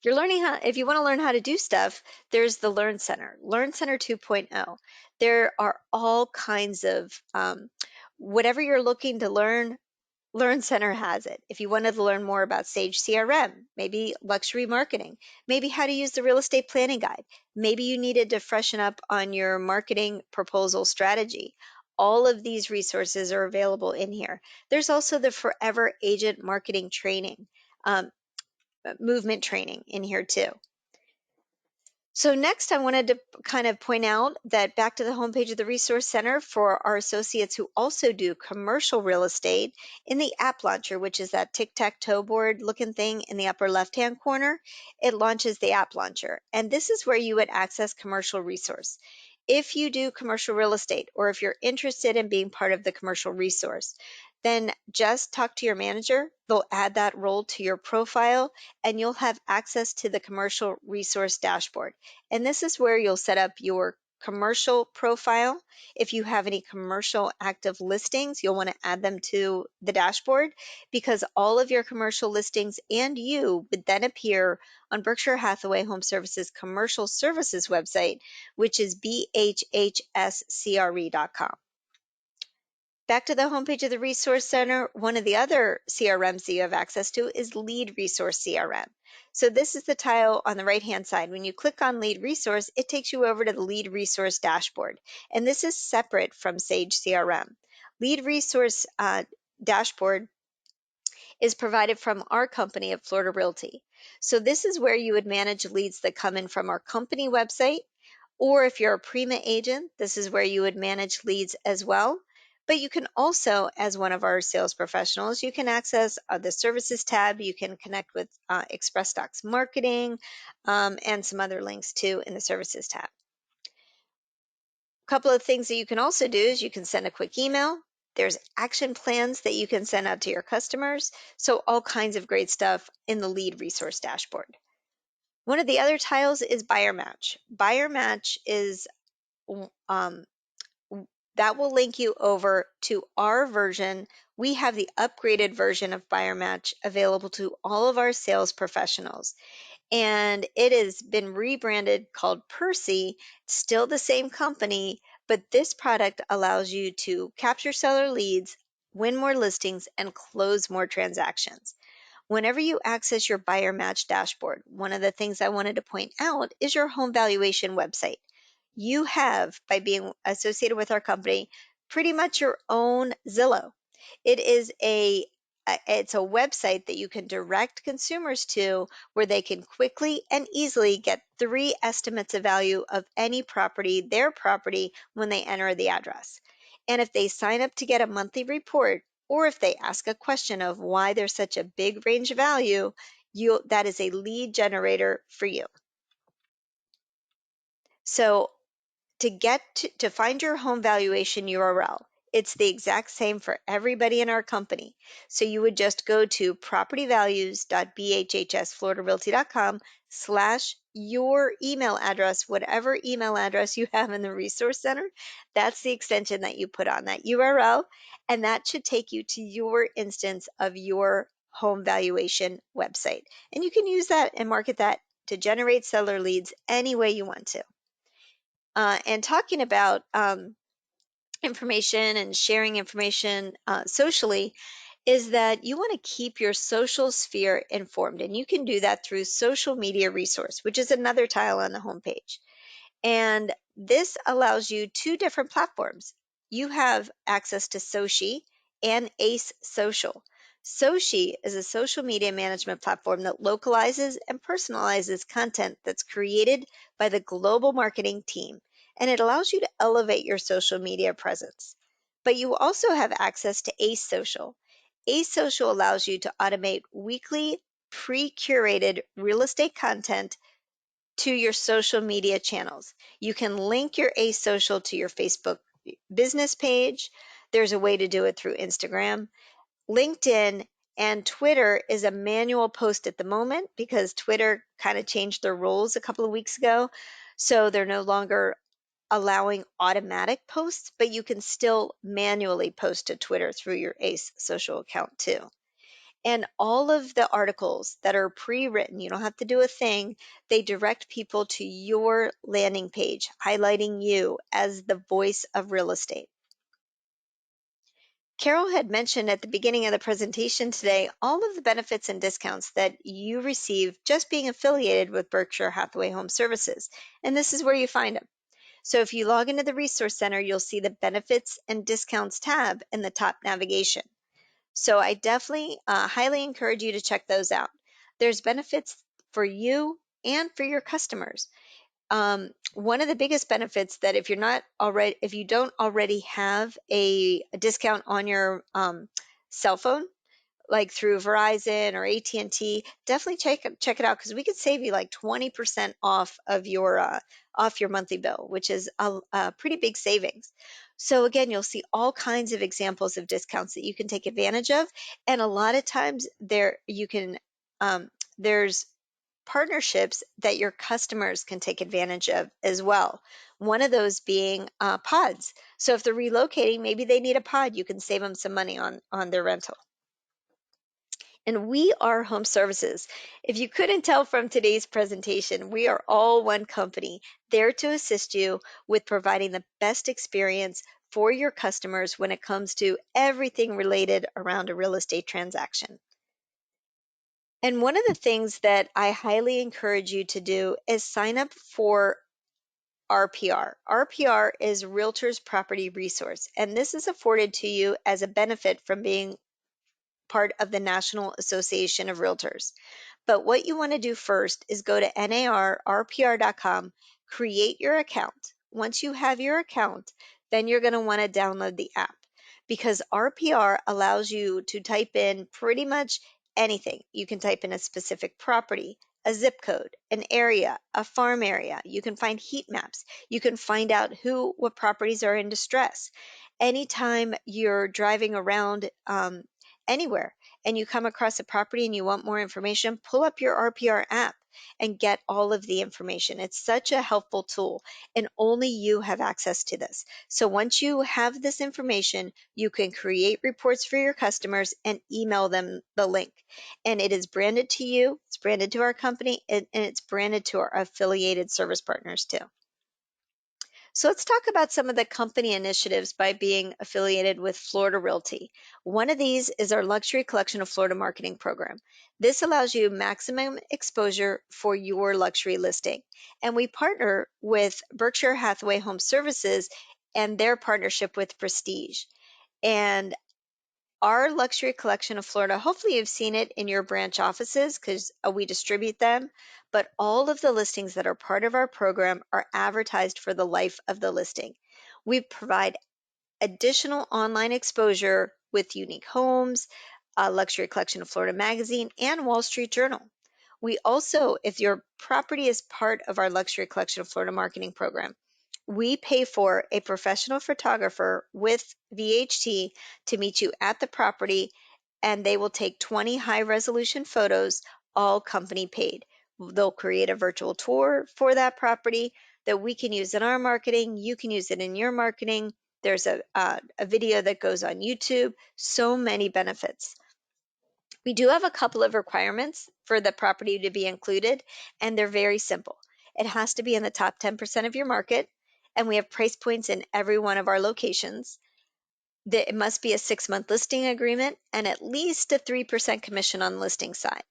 If you want to learn how to do stuff, there's the Learn Center, Learn Center 2.0. There are all kinds of whatever you're looking to learn, Learn Center has it. If you wanted to learn more about Sage CRM, maybe luxury marketing, maybe how to use the real estate planning guide, maybe you needed to freshen up on your marketing proposal strategy. All of these resources are available in here. There's also the Forever Agent Marketing Training, movement training in here too. So next, I wanted to kind of point out that back to the homepage of the Resource Center for our associates who also do commercial real estate, in the app launcher, which is that tic-tac-toe board looking thing in the upper left-hand corner, it launches the app launcher. And this is where you would access commercial resource. If you do commercial real estate, or if you're interested in being part of the commercial resource, then just talk to your manager. They'll add that role to your profile, and you'll have access to the commercial resource dashboard. And this is where you'll set up your commercial profile. If you have any commercial active listings, you'll want to add them to the dashboard, because all of your commercial listings and you would then appear on Berkshire Hathaway HomeServices commercial services website, which is bhhscre.com. Back to the homepage of the Resource Center, one of the other CRMs that you have access to is Lead Resource CRM. So this is the tile on the right-hand side. When you click on Lead Resource, it takes you over to the Lead Resource dashboard. And this is separate from Sage CRM. Lead Resource dashboard is provided from our company at Florida Realty. So this is where you would manage leads that come in from our company website, or if you're a Prima agent, this is where you would manage leads as well. But you can also, as one of our sales professionals, you can access the services tab. You can connect with Express Docs Marketing and some other links too in the services tab. A couple of things that you can also do is you can send a quick email. There's action plans that you can send out to your customers. So all kinds of great stuff in the Lead Resource dashboard. One of the other tiles is Buyer Match. Buyer Match is that will link you over to our version. We have the upgraded version of Buyer Match available to all of our sales professionals. And it has been rebranded called Percy, still the same company, but this product allows you to capture seller leads, win more listings, and close more transactions. Whenever you access your Buyer Match dashboard, one of the things I wanted to point out is your home valuation website. You have, by being associated with our company, pretty much your own Zillow. It's a website that you can direct consumers to, where they can quickly and easily get 3 estimates of value of any property, their property, when they enter the address. And if they sign up to get a monthly report, or if they ask a question of why there's such a big range of value, that is a lead generator for you. So to find your home valuation URL, it's the exact same for everybody in our company. So you would just go to propertyvalues.bhhsfloridarealty.com/your email address, whatever email address you have in the Resource Center. That's the extension that you put on that URL, and that should take you to your instance of your home valuation website. And you can use that and market that to generate seller leads any way you want to. And talking about information and sharing information socially, is that you want to keep your social sphere informed. And you can do that through Social Media Resource, which is another tile on the homepage. And this allows you 2 different platforms. You have access to Soci and Ace Social. Soci is a social media management platform that localizes and personalizes content that's created by the global marketing team, and it allows you to elevate your social media presence. But you also have access to Ace Social. Ace Social allows you to automate weekly pre-curated real estate content to your social media channels. You can link your Ace Social to your Facebook business page. There's a way to do it through Instagram. LinkedIn and Twitter is a manual post at the moment because Twitter kind of changed their rules a couple of weeks ago. So they're no longer allowing automatic posts, but you can still manually post to Twitter through your ACE social account too. And all of the articles that are pre-written, you don't have to do a thing, they direct people to your landing page, highlighting you as the voice of real estate. Carol had mentioned at the beginning of the presentation today all of the benefits and discounts that you receive just being affiliated with Berkshire Hathaway HomeServices, and this is where you find them. So if you log into the Resource Center, you'll see the Benefits and Discounts tab in the top navigation. So I definitely highly encourage you to check those out. There's benefits for you and for your customers. One of the biggest benefits that if you don't already have a discount on your cell phone, like through Verizon or AT&T, definitely check it out because we could save you like 20% off of your monthly bill, which is a pretty big savings. So again, you'll see all kinds of examples of discounts that you can take advantage of, and a lot of times there's partnerships that your customers can take advantage of as well. One of those being pods. So if they're relocating, maybe they need a pod, you can save them some money on their rental. And we are Home Services. If you couldn't tell from today's presentation, we are all one company there to assist you with providing the best experience for your customers when it comes to everything related around a real estate transaction. And one of the things that I highly encourage you to do is sign up for RPR. RPR is Realtors Property Resource, and this is afforded to you as a benefit from being part of the National Association of Realtors. But what you want to do first is go to narrpr.com, create your account. Once you have your account, then you're going to want to download the app because RPR allows you to type in pretty much anything. You can type in a specific property, a zip code, an area, a farm area. You can find heat maps. You can find out what properties are in distress. Anytime you're driving around anywhere and you come across a property and you want more information, pull up your RPR app and get all of the information. It's such a helpful tool and only you have access to this. So once you have this information, you can create reports for your customers and email them the link. And it is branded to you, it's branded to our company, and it's branded to our affiliated service partners too. So let's talk about some of the company initiatives by being affiliated with Florida Realty. One of these is our Luxury Collection of Florida Marketing Program. This allows you maximum exposure for your luxury listing. And we partner with Berkshire Hathaway HomeServices and their partnership with Prestige. And our Luxury Collection of Florida, hopefully you've seen it in your branch offices because we distribute them, but all of the listings that are part of our program are advertised for the life of the listing. We provide additional online exposure with Unique Homes, Luxury Collection of Florida magazine, and Wall Street Journal. We also, if your property is part of our Luxury Collection of Florida marketing program, we pay for a professional photographer with VHT to meet you at the property, and they will take 20 high-resolution photos, all company paid. They'll create a virtual tour for that property that we can use in our marketing. You can use it in your marketing. There's a video that goes on YouTube. So many benefits. We do have a couple of requirements for the property to be included, and they're very simple. It has to be in the top 10% of your market, and we have price points in every one of our locations. It must be a 6-month listing agreement and at least a 3% commission on the listing side.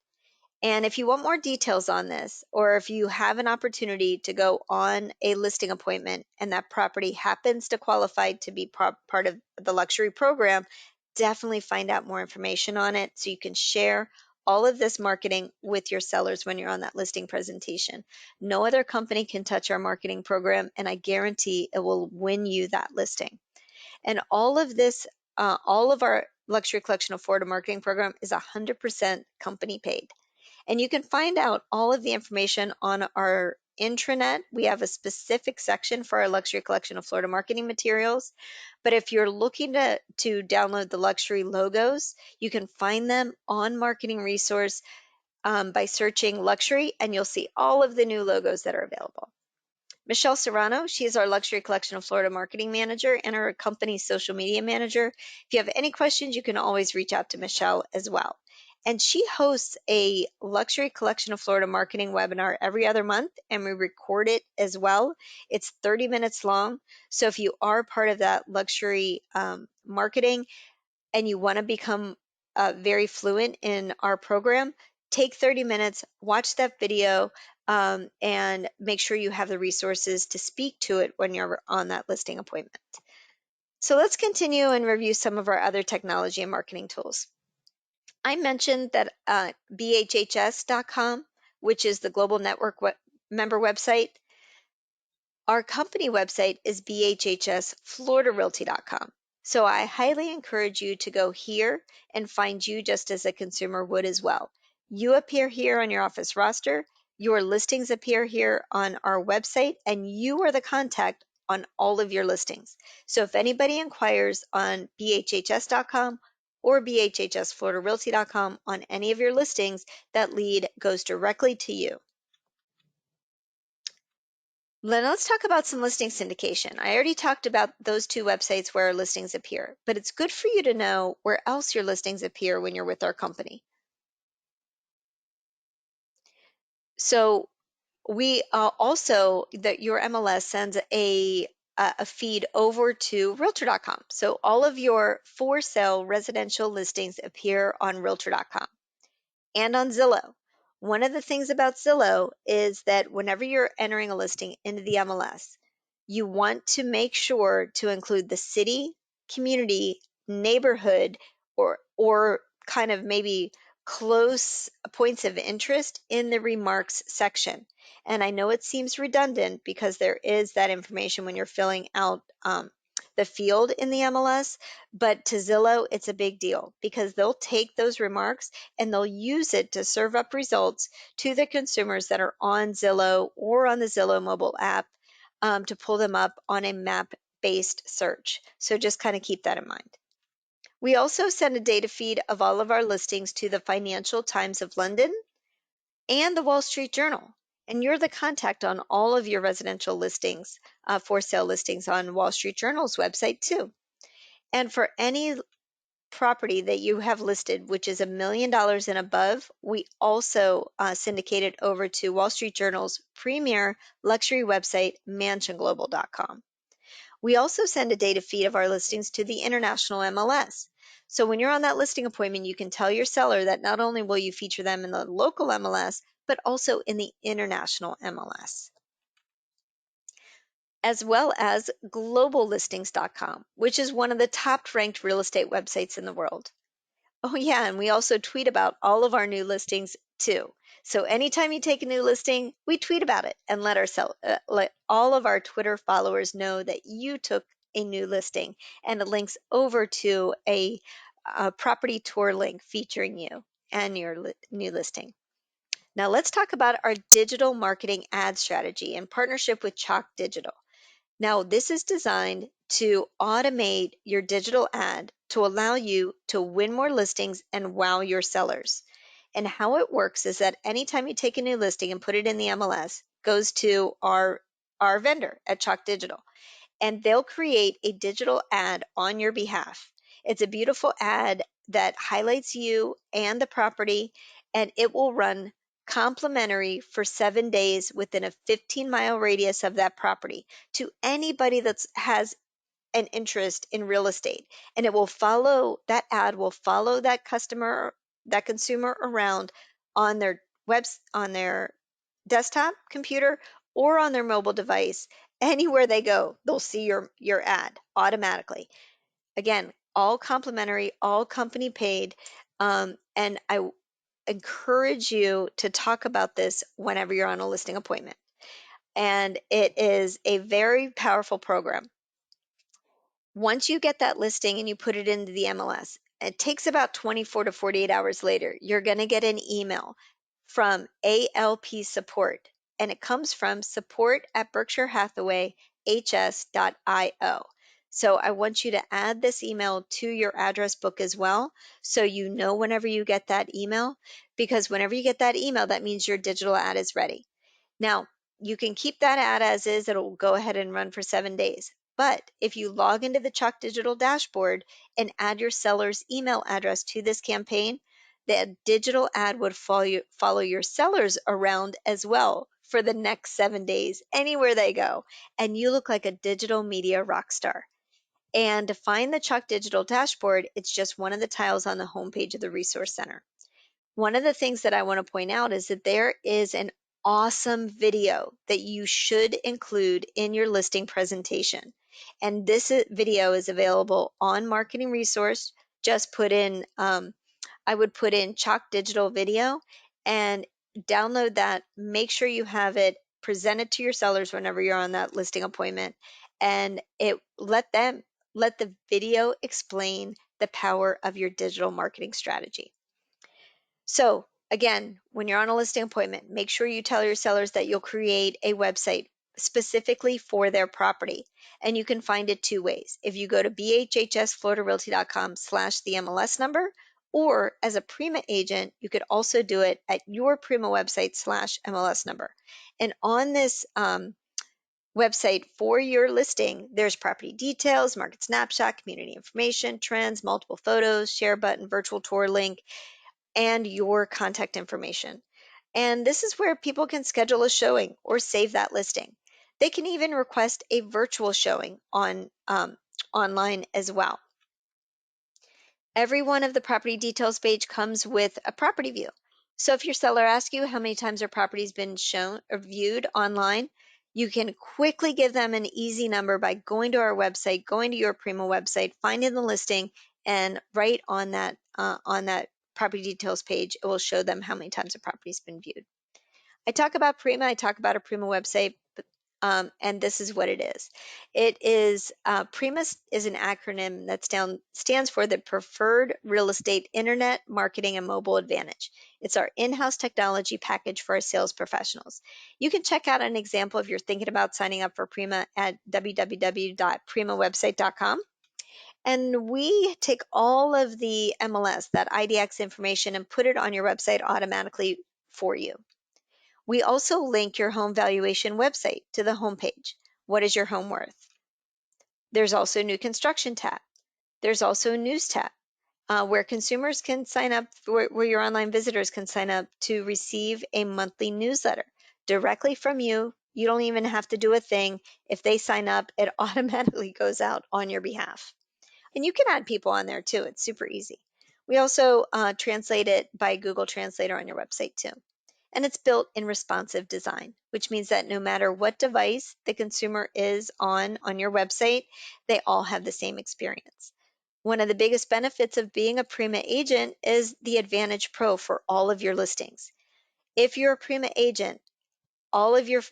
And if you want more details on this, or if you have an opportunity to go on a listing appointment and that property happens to qualify to be part of the luxury program, definitely find out more information on it so you can share all of this marketing with your sellers when you're on that listing presentation. No other company can touch our marketing program, and I guarantee it will win you that listing. And all of this, all of our Luxury Collection of Florida marketing program is 100% company paid. And you can find out all of the information on our intranet, we have a specific section for our luxury collection of Florida marketing materials. But if you're looking to download the luxury logos, you can find them on Marketing Resource by searching luxury, and you'll see all of the new logos that are available. Michelle Serrano, she is our Luxury Collection of Florida Marketing Manager and our company's social media manager. If you have any questions, you can always reach out to Michelle as well. And she hosts a Luxury Collection of Florida Marketing webinar every other month, and we record it as well. It's 30 minutes long. So if you are part of that luxury marketing and you want to become very fluent in our program, take 30 minutes, watch that video, and make sure you have the resources to speak to it when you're on that listing appointment. So let's continue and review some of our other technology and marketing tools. I mentioned that BHHS.com, which is the global network member website. Our company website is BHHSFloridaRealty.com. So I highly encourage you to go here and find you just as a consumer would as well. You appear here on your office roster, your listings appear here on our website, and you are the contact on all of your listings. So if anybody inquires on BHHS.com or BHHSFloridaRealty.com on any of your listings, that lead goes directly to you. Let's talk about some listing syndication. I already talked about those two websites where our listings appear, but it's good for you to know where else your listings appear when you're with our company. So we also, that your MLS sends a feed over to Realtor.com. So all of your for sale residential listings appear on Realtor.com and on Zillow. One of the things about Zillow is that whenever you're entering a listing into the MLS, you want to make sure to include the city, community, neighborhood, or kind of maybe close points of interest in the remarks section. And I know it seems redundant because there is that information when you're filling out the field in the MLS, but to Zillow, it's a big deal because they'll take those remarks and they'll use it to serve up results to the consumers that are on Zillow or on the Zillow mobile app to pull them up on a map-based search. So just kind of keep that in mind. We also send a data feed of all of our listings to the Financial Times of London and the Wall Street Journal. And you're the contact on all of your residential listings, for sale listings on Wall Street Journal's website too. And for any property that you have listed, which is $1 million and above, we also syndicate it over to Wall Street Journal's premier luxury website, mansionglobal.com. We also send a data feed of our listings to the international MLS. So when you're on that listing appointment, you can tell your seller that not only will you feature them in the local MLS, but also in the international MLS, as well as globallistings.com, which is one of the top ranked real estate websites in the world. Oh yeah, and we also tweet about all of our new listings too. So anytime you take a new listing, we tweet about it and let all of our Twitter followers know that you took a new listing, and it links over to a property tour link featuring you and your new listing. Now let's talk about our digital marketing ad strategy in partnership with Chalk Digital. Now, this is designed to automate your digital ad to allow you to win more listings and wow your sellers. And how it works is that anytime you take a new listing and put it in the MLS, goes to our vendor at Chalk Digital, and they'll create a digital ad on your behalf. It's a beautiful ad that highlights you and the property, and it will run complimentary for 7 days within a 15-mile radius of that property to anybody that has an interest in real estate. And it will follow, that ad will follow that customer, that consumer around on their on their desktop computer or on their mobile device. Anywhere they go, they'll see your ad automatically. Again, all complimentary, all company paid. And I encourage you to talk about this whenever you're on a listing appointment. And it is a very powerful program. Once you get that listing and you put it into the MLS, it takes about 24 to 48 hours later, you're going to get an email from ALP support and it comes from support@berkshirehathawayhs.io. So I want you to add this email to your address book as well, so you know whenever you get that email, because whenever you get that email, that means your digital ad is ready. Now, you can keep that ad as is. It'll go ahead and run for 7 days. But if you log into the Chalk Digital dashboard and add your seller's email address to this campaign, the digital ad would follow your sellers around as well for the next 7 days, anywhere they go. And you look like a digital media rock star. And to find the Chalk Digital dashboard, it's just one of the tiles on the homepage of the Resource Center. One of the things that I want to point out is that there is an awesome video that you should include in your listing presentation. And this video is available on Marketing Resource. Just put in, I would put in Chalk Digital Video and download that. Make sure you have it, present it to your sellers whenever you're on that listing appointment, and let the video explain the power of your digital marketing strategy. So again, when you're on a listing appointment, make sure you tell your sellers that you'll create a website specifically for their property. And you can find it 2 ways. If you go to bhhsfloridarealty.com/the MLS number, or as a Prima agent, you could also do it at your Prima website /MLS number. And on this website for your listing, there's property details, market snapshot, community information, trends, multiple photos, share button, virtual tour link, and your contact information. And this is where people can schedule a showing or save that listing. They can even request a virtual showing on online as well. Every one of the property details page comes with a property view. So if your seller asks you how many times their property's been shown or viewed online, you can quickly give them an easy number by going to our website, going to your Prima website, finding the listing, and right on that property details page, it will show them how many times the property's been viewed. I talk about Prima, I talk about a Prima website, and this is what it is. It is, Prima is an acronym that stands for the Preferred Real Estate Internet Marketing and Mobile Advantage. It's our in-house technology package for our sales professionals. You can check out an example if you're thinking about signing up for Prima at www.primawebsite.com. And we take all of the MLS, that IDX information, and put it on your website automatically for you. We also link your home valuation website to the homepage. What is your home worth? There's also a new construction tab. There's also a news tab where consumers can sign up, where your online visitors can sign up to receive a monthly newsletter directly from you. You don't even have to do a thing. If they sign up, it automatically goes out on your behalf. And you can add people on there too. It's super easy. We also translate it by Google Translator on your website too. And it's built in responsive design, which means that no matter what device the consumer is on your website, they all have the same experience. One of the biggest benefits of being a Prima agent is the Advantage Pro for all of your listings. If you're a Prima agent, all of your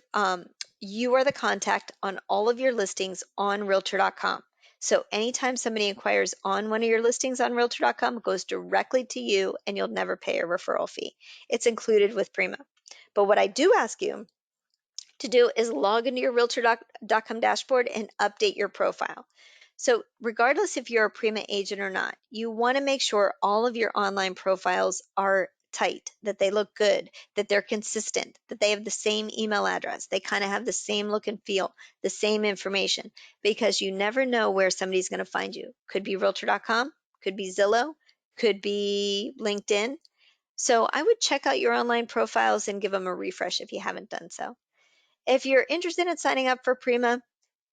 you are the contact on all of your listings on realtor.com. So anytime somebody inquires on one of your listings on realtor.com, it goes directly to you and you'll never pay a referral fee. It's included with Prima. But what I do ask you to do is log into your realtor.com dashboard and update your profile. So regardless if you're a Prima agent or not, you want to make sure all of your online profiles are tight, that they look good, that they're consistent, that they have the same email address, they kind of have the same look and feel, the same information, because you never know where somebody's going to find you. Could be realtor.com, could be Zillow, could be LinkedIn. So I would check out your online profiles and give them a refresh if you haven't done so. If you're interested in signing up for Prima,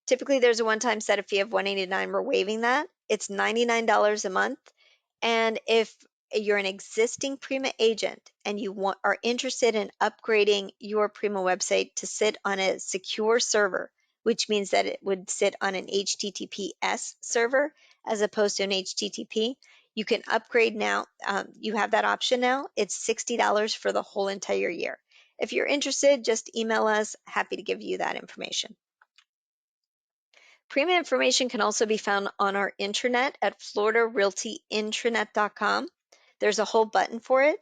typically there's a one-time setup fee of $189. We're waiving that. It's $99 a month. And if you're an existing Prima agent and you are interested in upgrading your Prima website to sit on a secure server, which means that it would sit on an HTTPS server as opposed to an HTTP, you can upgrade now. You have that option now. It's $60 for the whole entire year. If you're interested, just email us. Happy to give you that information. Prima information can also be found on our intranet at floridarealtyintranet.com. There's a whole button for it.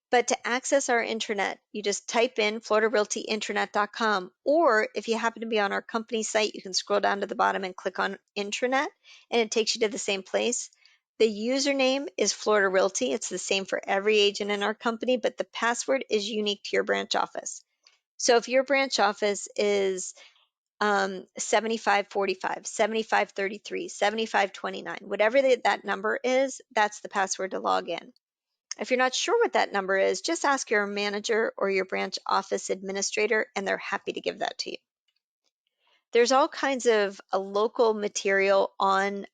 But to access our intranet, you just type in floridarealtyintranet.com, or if you happen to be on our company site, you can scroll down to the bottom and click on intranet, and it takes you to the same place. The username is Florida Realty. It's the same for every agent in our company, but the password is unique to your branch office. So if your branch office is 7545, 7533, 7529, whatever that number is, that's the password to log in. If you're not sure what that number is, just ask your manager or your branch office administrator, and they're happy to give that to you. There's all kinds of local material on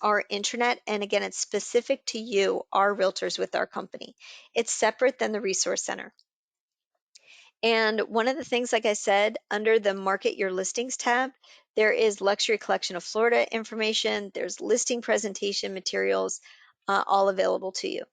our intranet, and again, it's specific to you, our realtors with our company. It's separate than the resource center. And one of the things, like I said, under the Market Your Listings tab, there is Luxury Collection of Florida information. There's listing presentation materials, all available to you.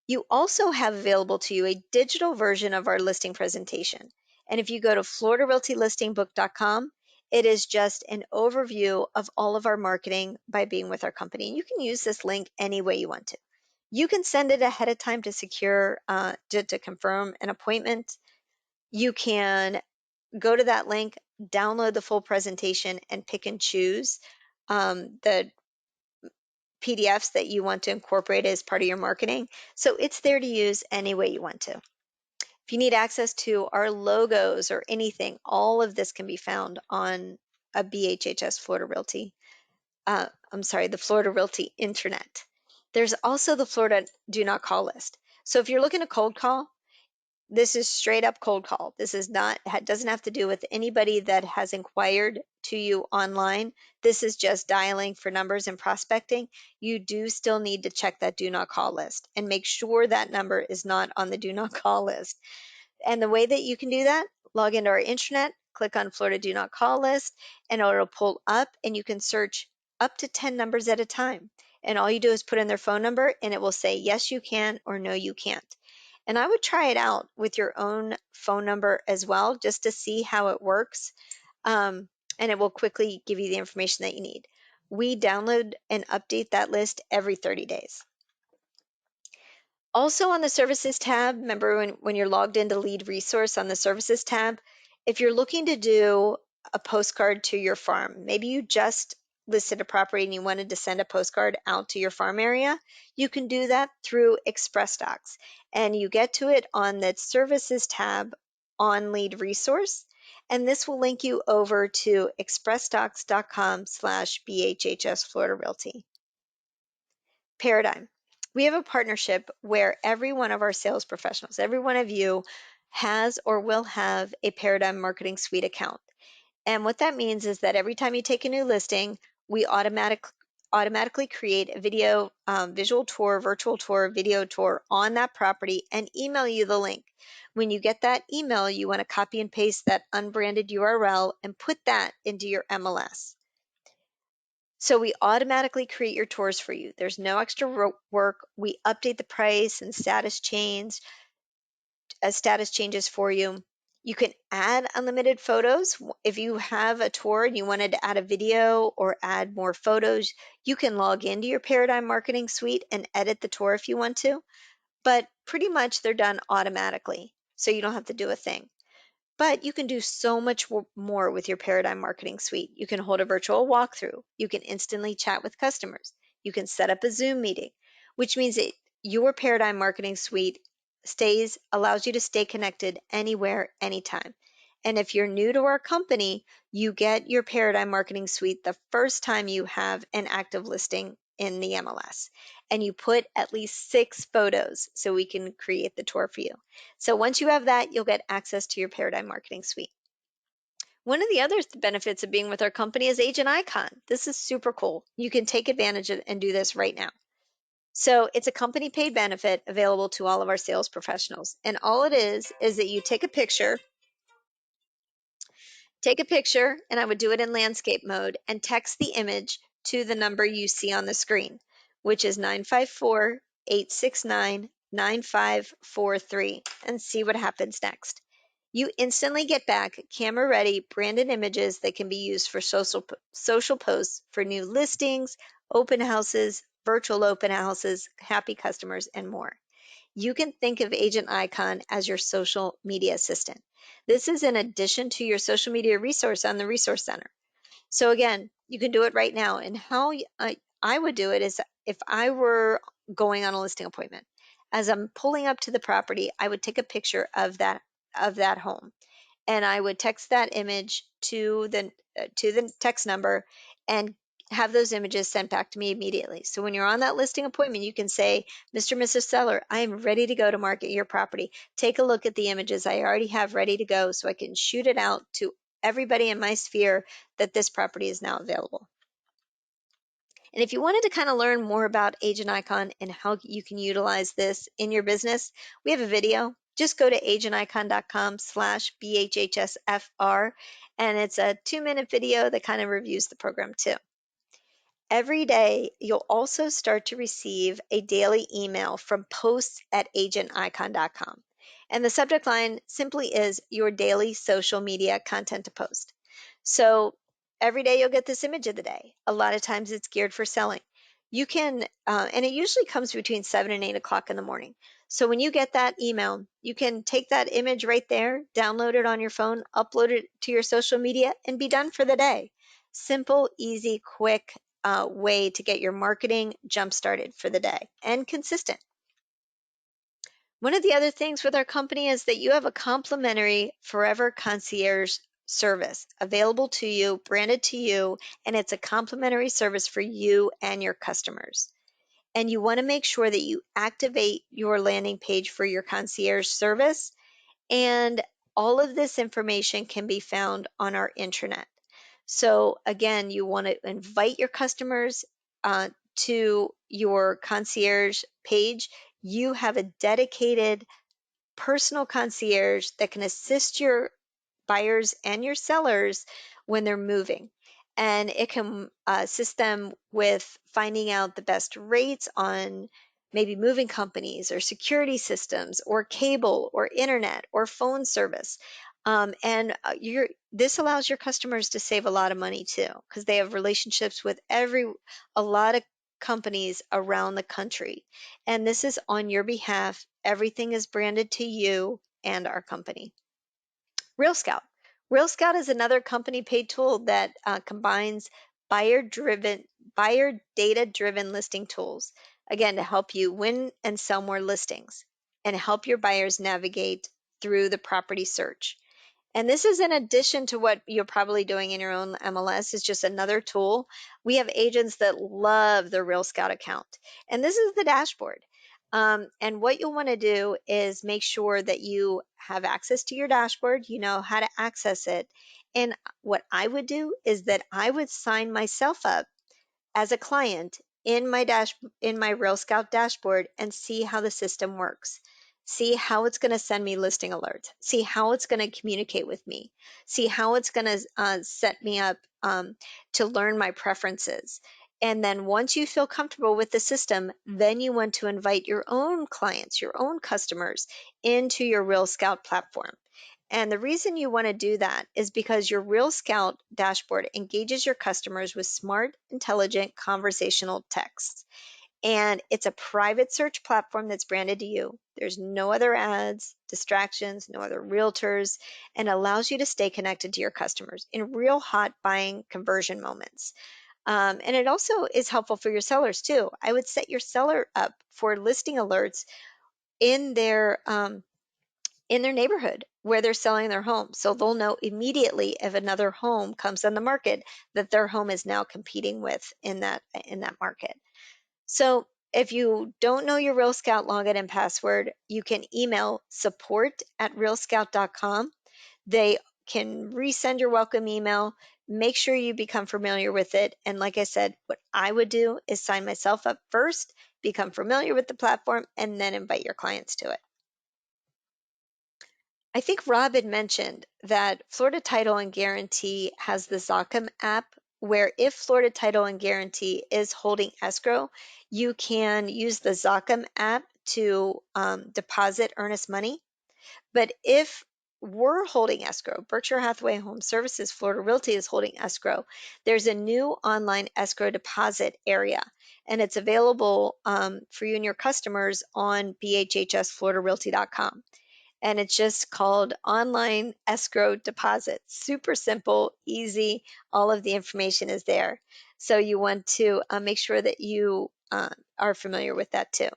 You also have available to you a digital version of our listing presentation. And if you go to floridarealtylistingbook.com, it is just an overview of all of our marketing by being with our company. And you can use this link any way you want to. You can send it ahead of time to secure, to confirm an appointment. You can go to that link, download the full presentation, and pick and choose the PDFs that you want to incorporate as part of your marketing. So it's there to use any way you want to. If you need access to our logos or anything, all of this can be found on a BHHS Florida Realty. The Florida Realty Intranet. There's also the Florida Do Not Call list. So if you're looking to cold call, this is straight up cold call. This is not, doesn't have to do with anybody that has inquired to you online. This is just dialing for numbers and prospecting. You do still need to check that do not call list and make sure that number is not on the do not call list. And the way that you can do that, log into our intranet, click on Florida Do Not Call list, and it'll pull up, and you can search up to 10 numbers at a time. And all you do is put in their phone number, and it will say, yes, you can, or no, you can't. And I would try it out with your own phone number as well, just to see how it works. And it will quickly give you the information that you need. We download and update that list every 30 days. Also on the services tab, remember when you're logged into lead resource on the services tab, if you're looking to do a postcard to your farm, maybe you just listed a property and you wanted to send a postcard out to your farm area, you can do that through Express Docs. And you get to it on the services tab on lead resource. And this will link you over to expressdocs.com/BHHS Florida Realty. Paradigm. We have a partnership where every one of our sales professionals, every one of you has or will have a Paradigm Marketing Suite account. And what that means is that every time you take a new listing, we automatically create a video, visual tour, virtual tour, video tour on that property and email you the link. When you get that email, you want to copy and paste that unbranded URL and put that into your MLS. So we automatically create your tours for you. There's no extra work. We update the price and status changes for you. You can add unlimited photos. If you have a tour and you wanted to add a video or add more photos, you can log into your Paradigm Marketing Suite and edit the tour if you want to. But pretty much they're done automatically, so you don't have to do a thing. But you can do so much more with your Paradigm Marketing Suite. You can hold a virtual walkthrough. You can instantly chat with customers. You can set up a Zoom meeting, which means that your Paradigm Marketing Suite allows you to stay connected anywhere, anytime. And if you're new to our company, you get your Paradigm Marketing Suite the first time you have an active listing in the MLS. And you put at least 6 photos so we can create the tour for you. So once you have that, you'll get access to your Paradigm Marketing Suite. One of the other benefits of being with our company is Agent Icon. This is super cool. You can take advantage of and do this right now. So it's a company paid benefit available to all of our sales professionals. And all it is that you take a picture, and I would do it in landscape mode, and text the image to the number you see on the screen, which is 954-869-9543, and see what happens next. You instantly get back camera ready branded images that can be used for social posts for new listings, open houses, virtual open houses, happy customers, and more. You can think of Agent Icon as your social media assistant. This is in addition to your social media resource on the Resource Center. So again, you can do it right now. And how I would do it is, if I were going on a listing appointment, as I'm pulling up to the property, I would take a picture of that home, and I would text that image to the text number and have those images sent back to me immediately. So when you're on that listing appointment, you can say, Mr. and Mrs. Seller, I am ready to go to market your property. Take a look at the images I already have ready to go so I can shoot it out to everybody in my sphere that this property is now available. And if you wanted to kind of learn more about Agent Icon and how you can utilize this in your business, we have a video. Just go to agenticon.com/BHHSFR, and it's a 2-minute video that kind of reviews the program too. Every day, you'll also start to receive a daily email from posts@agenticon.com. And the subject line simply is your daily social media content to post. So every day you'll get this image of the day. A lot of times it's geared for selling. You can, and it usually comes between 7 and 8 o'clock in the morning. So when you get that email, you can take that image right there, download it on your phone, upload it to your social media, and be done for the day. Simple, easy, quick way to get your marketing jump started for the day, and consistent. One of the other things with our company is that you have a complimentary Forever Concierge service available to you, branded to you, and it's a complimentary service for you and your customers. And you want to make sure that you activate your landing page for your concierge service, and all of this information can be found on our intranet. So again, you want to invite your customers to your concierge page. You have a dedicated personal concierge that can assist your buyers and your sellers when they're moving. And it can assist them with finding out the best rates on maybe moving companies or security systems or cable or internet or phone service. And this allows your customers to save a lot of money too, because they have relationships with a lot of companies around the country. And this is on your behalf. Everything is branded to you and our company. Real Scout. Real Scout is another company paid tool that combines buyer data driven listing tools, again, to help you win and sell more listings and help your buyers navigate through the property search. And this is in addition to what you're probably doing in your own MLS. It's just another tool. We have agents that love the Real Scout account. And this is the dashboard. And what you'll want to do is make sure that you have access to your dashboard, you know how to access it. And what I would do is that I would sign myself up as a client in my Real Scout dashboard and see how the system works. See how it's going to send me listing alerts. See how it's going to communicate with me. See how it's going to set me up to learn my preferences. And then once you feel comfortable with the system, then you want to invite your own clients, your own customers into your Real Scout platform. And the reason you want to do that is because your Real Scout dashboard engages your customers with smart, intelligent, conversational texts. And it's a private search platform that's branded to you. There's no other ads, distractions, no other realtors, and allows you to stay connected to your customers in real hot buying conversion moments. And it also is helpful for your sellers too. I would set your seller up for listing alerts in their neighborhood where they're selling their home. So they'll know immediately if another home comes on the market that their home is now competing with in that market. So if you don't know your Real Scout login and password, you can email support@realscout.com. They can resend your welcome email. Make sure you become familiar with it. And like I said, what I would do is sign myself up first, become familiar with the platform, and then invite your clients to it. I think Rob had mentioned that Florida Title and Guarantee has the Zachem app, where if Florida Title and Guarantee is holding escrow, you can use the Zachem app to deposit earnest money. But if we're holding escrow. Berkshire Hathaway HomeServices, Florida Realty is holding escrow. There's a new online escrow deposit area, and it's available for you and your customers on bhhsfloridarealty.com. And it's just called Online Escrow Deposit. Super simple, easy. All of the information is there. So you want to make sure that you are familiar with that too.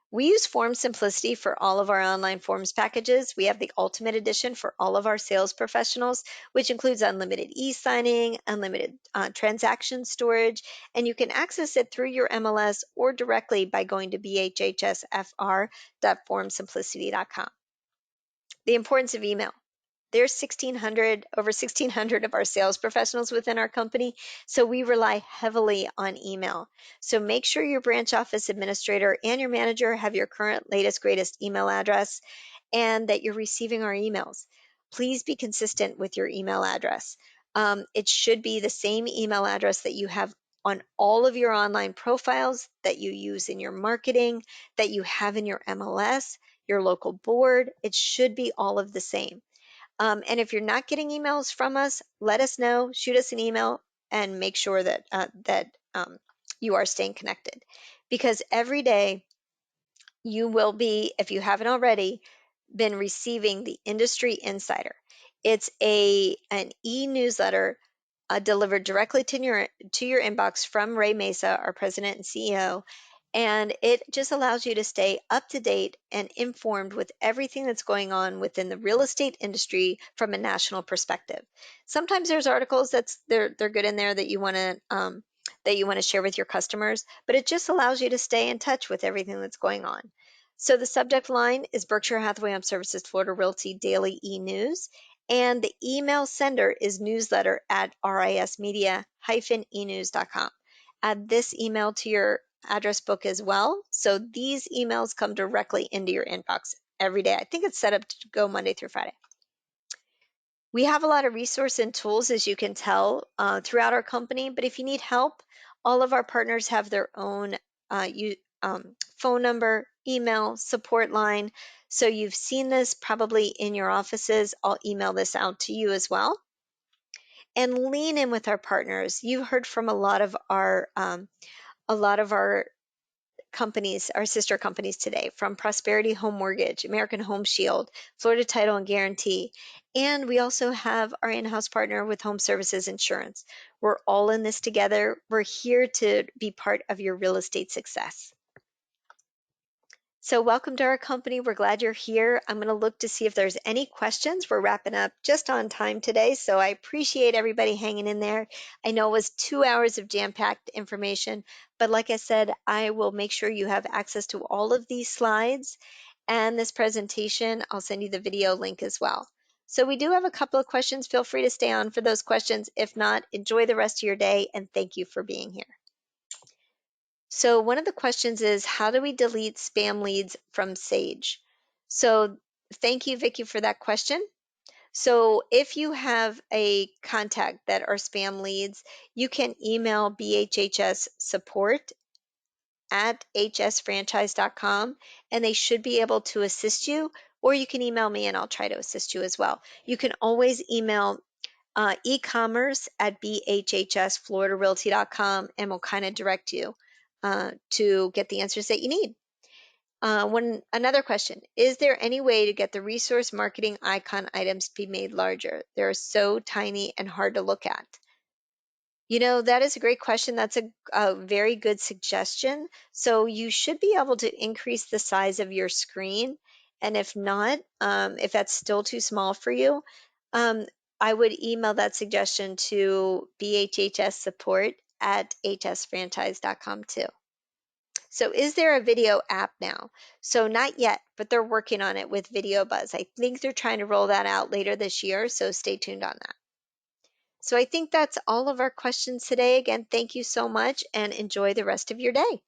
We use Form Simplicity for all of our online forms packages. We have the Ultimate Edition for all of our sales professionals, which includes unlimited e-signing, unlimited transaction storage, and you can access it through your MLS or directly by going to bhhsfr.formsimplicity.com. The importance of email. There's over 1,600 of our sales professionals within our company, so we rely heavily on email. So make sure your branch office administrator and your manager have your current, latest, greatest email address and that you're receiving our emails. Please be consistent with your email address. It should be the same email address that you have on all of your online profiles, that you use in your marketing, that you have in your MLS, your local board. It should be all of the same. And if you're not getting emails from us, let us know, shoot us an email, and make sure that you are staying connected. Because every day you will be, if you haven't already, been receiving the Industry Insider. It's an e-newsletter delivered directly to your inbox from Ray Mesa, our president and CEO. And it just allows you to stay up to date and informed with everything that's going on within the real estate industry from a national perspective. Sometimes there's articles they're good in there that you want to share with your customers, but it just allows you to stay in touch with everything that's going on. So the subject line is Berkshire Hathaway HomeServices Florida Realty Daily E-News. And the email sender is newsletter@rismedia-enews.com. Add this email to your address book as well. So these emails come directly into your inbox every day. I think it's set up to go Monday through Friday. We have a lot of resources and tools, as you can tell, throughout our company. But if you need help, all of our partners have their own phone number, email, support line. So you've seen this probably in your offices. I'll email this out to you as well. And lean in with our partners. You've heard from a lot of our companies, our sister companies today, from Prosperity Home Mortgage, American Home Shield, Florida Title and Guarantee. And we also have our in-house partner with HomeServices Insurance. We're all in this together. We're here to be part of your real estate success. So welcome to our company. We're glad you're here. I'm going to look to see if there's any questions. We're wrapping up just on time today, so I appreciate everybody hanging in there. I know it was 2 hours of jam-packed information, but like I said, I will make sure you have access to all of these slides and this presentation. I'll send you the video link as well. So we do have a couple of questions. Feel free to stay on for those questions. If not, enjoy the rest of your day, and thank you for being here. So one of the questions is, how do we delete spam leads from Sage? So thank you, Vicki, for that question. So if you have a contact that are spam leads, you can email BHHS support at hsfranchise.com, and they should be able to assist you, or you can email me and I'll try to assist you as well. You can always email e-commerce at bhhsfloridarealty.com, and we'll kind of direct you to get the answers that you need. Another question, is there any way to get the resource marketing icon items to be made larger? They're so tiny and hard to look at. You know, that is a great question. That's a very good suggestion. So you should be able to increase the size of your screen. And if not, if that's still too small for you, I would email that suggestion to bhhssupport at hsfranchise.com too. So is there a video app now? So not yet, but they're working on it with Video Buzz. I think they're trying to roll that out later this year, so stay tuned on that. So I think that's all of our questions today. Again, thank you so much and enjoy the rest of your day.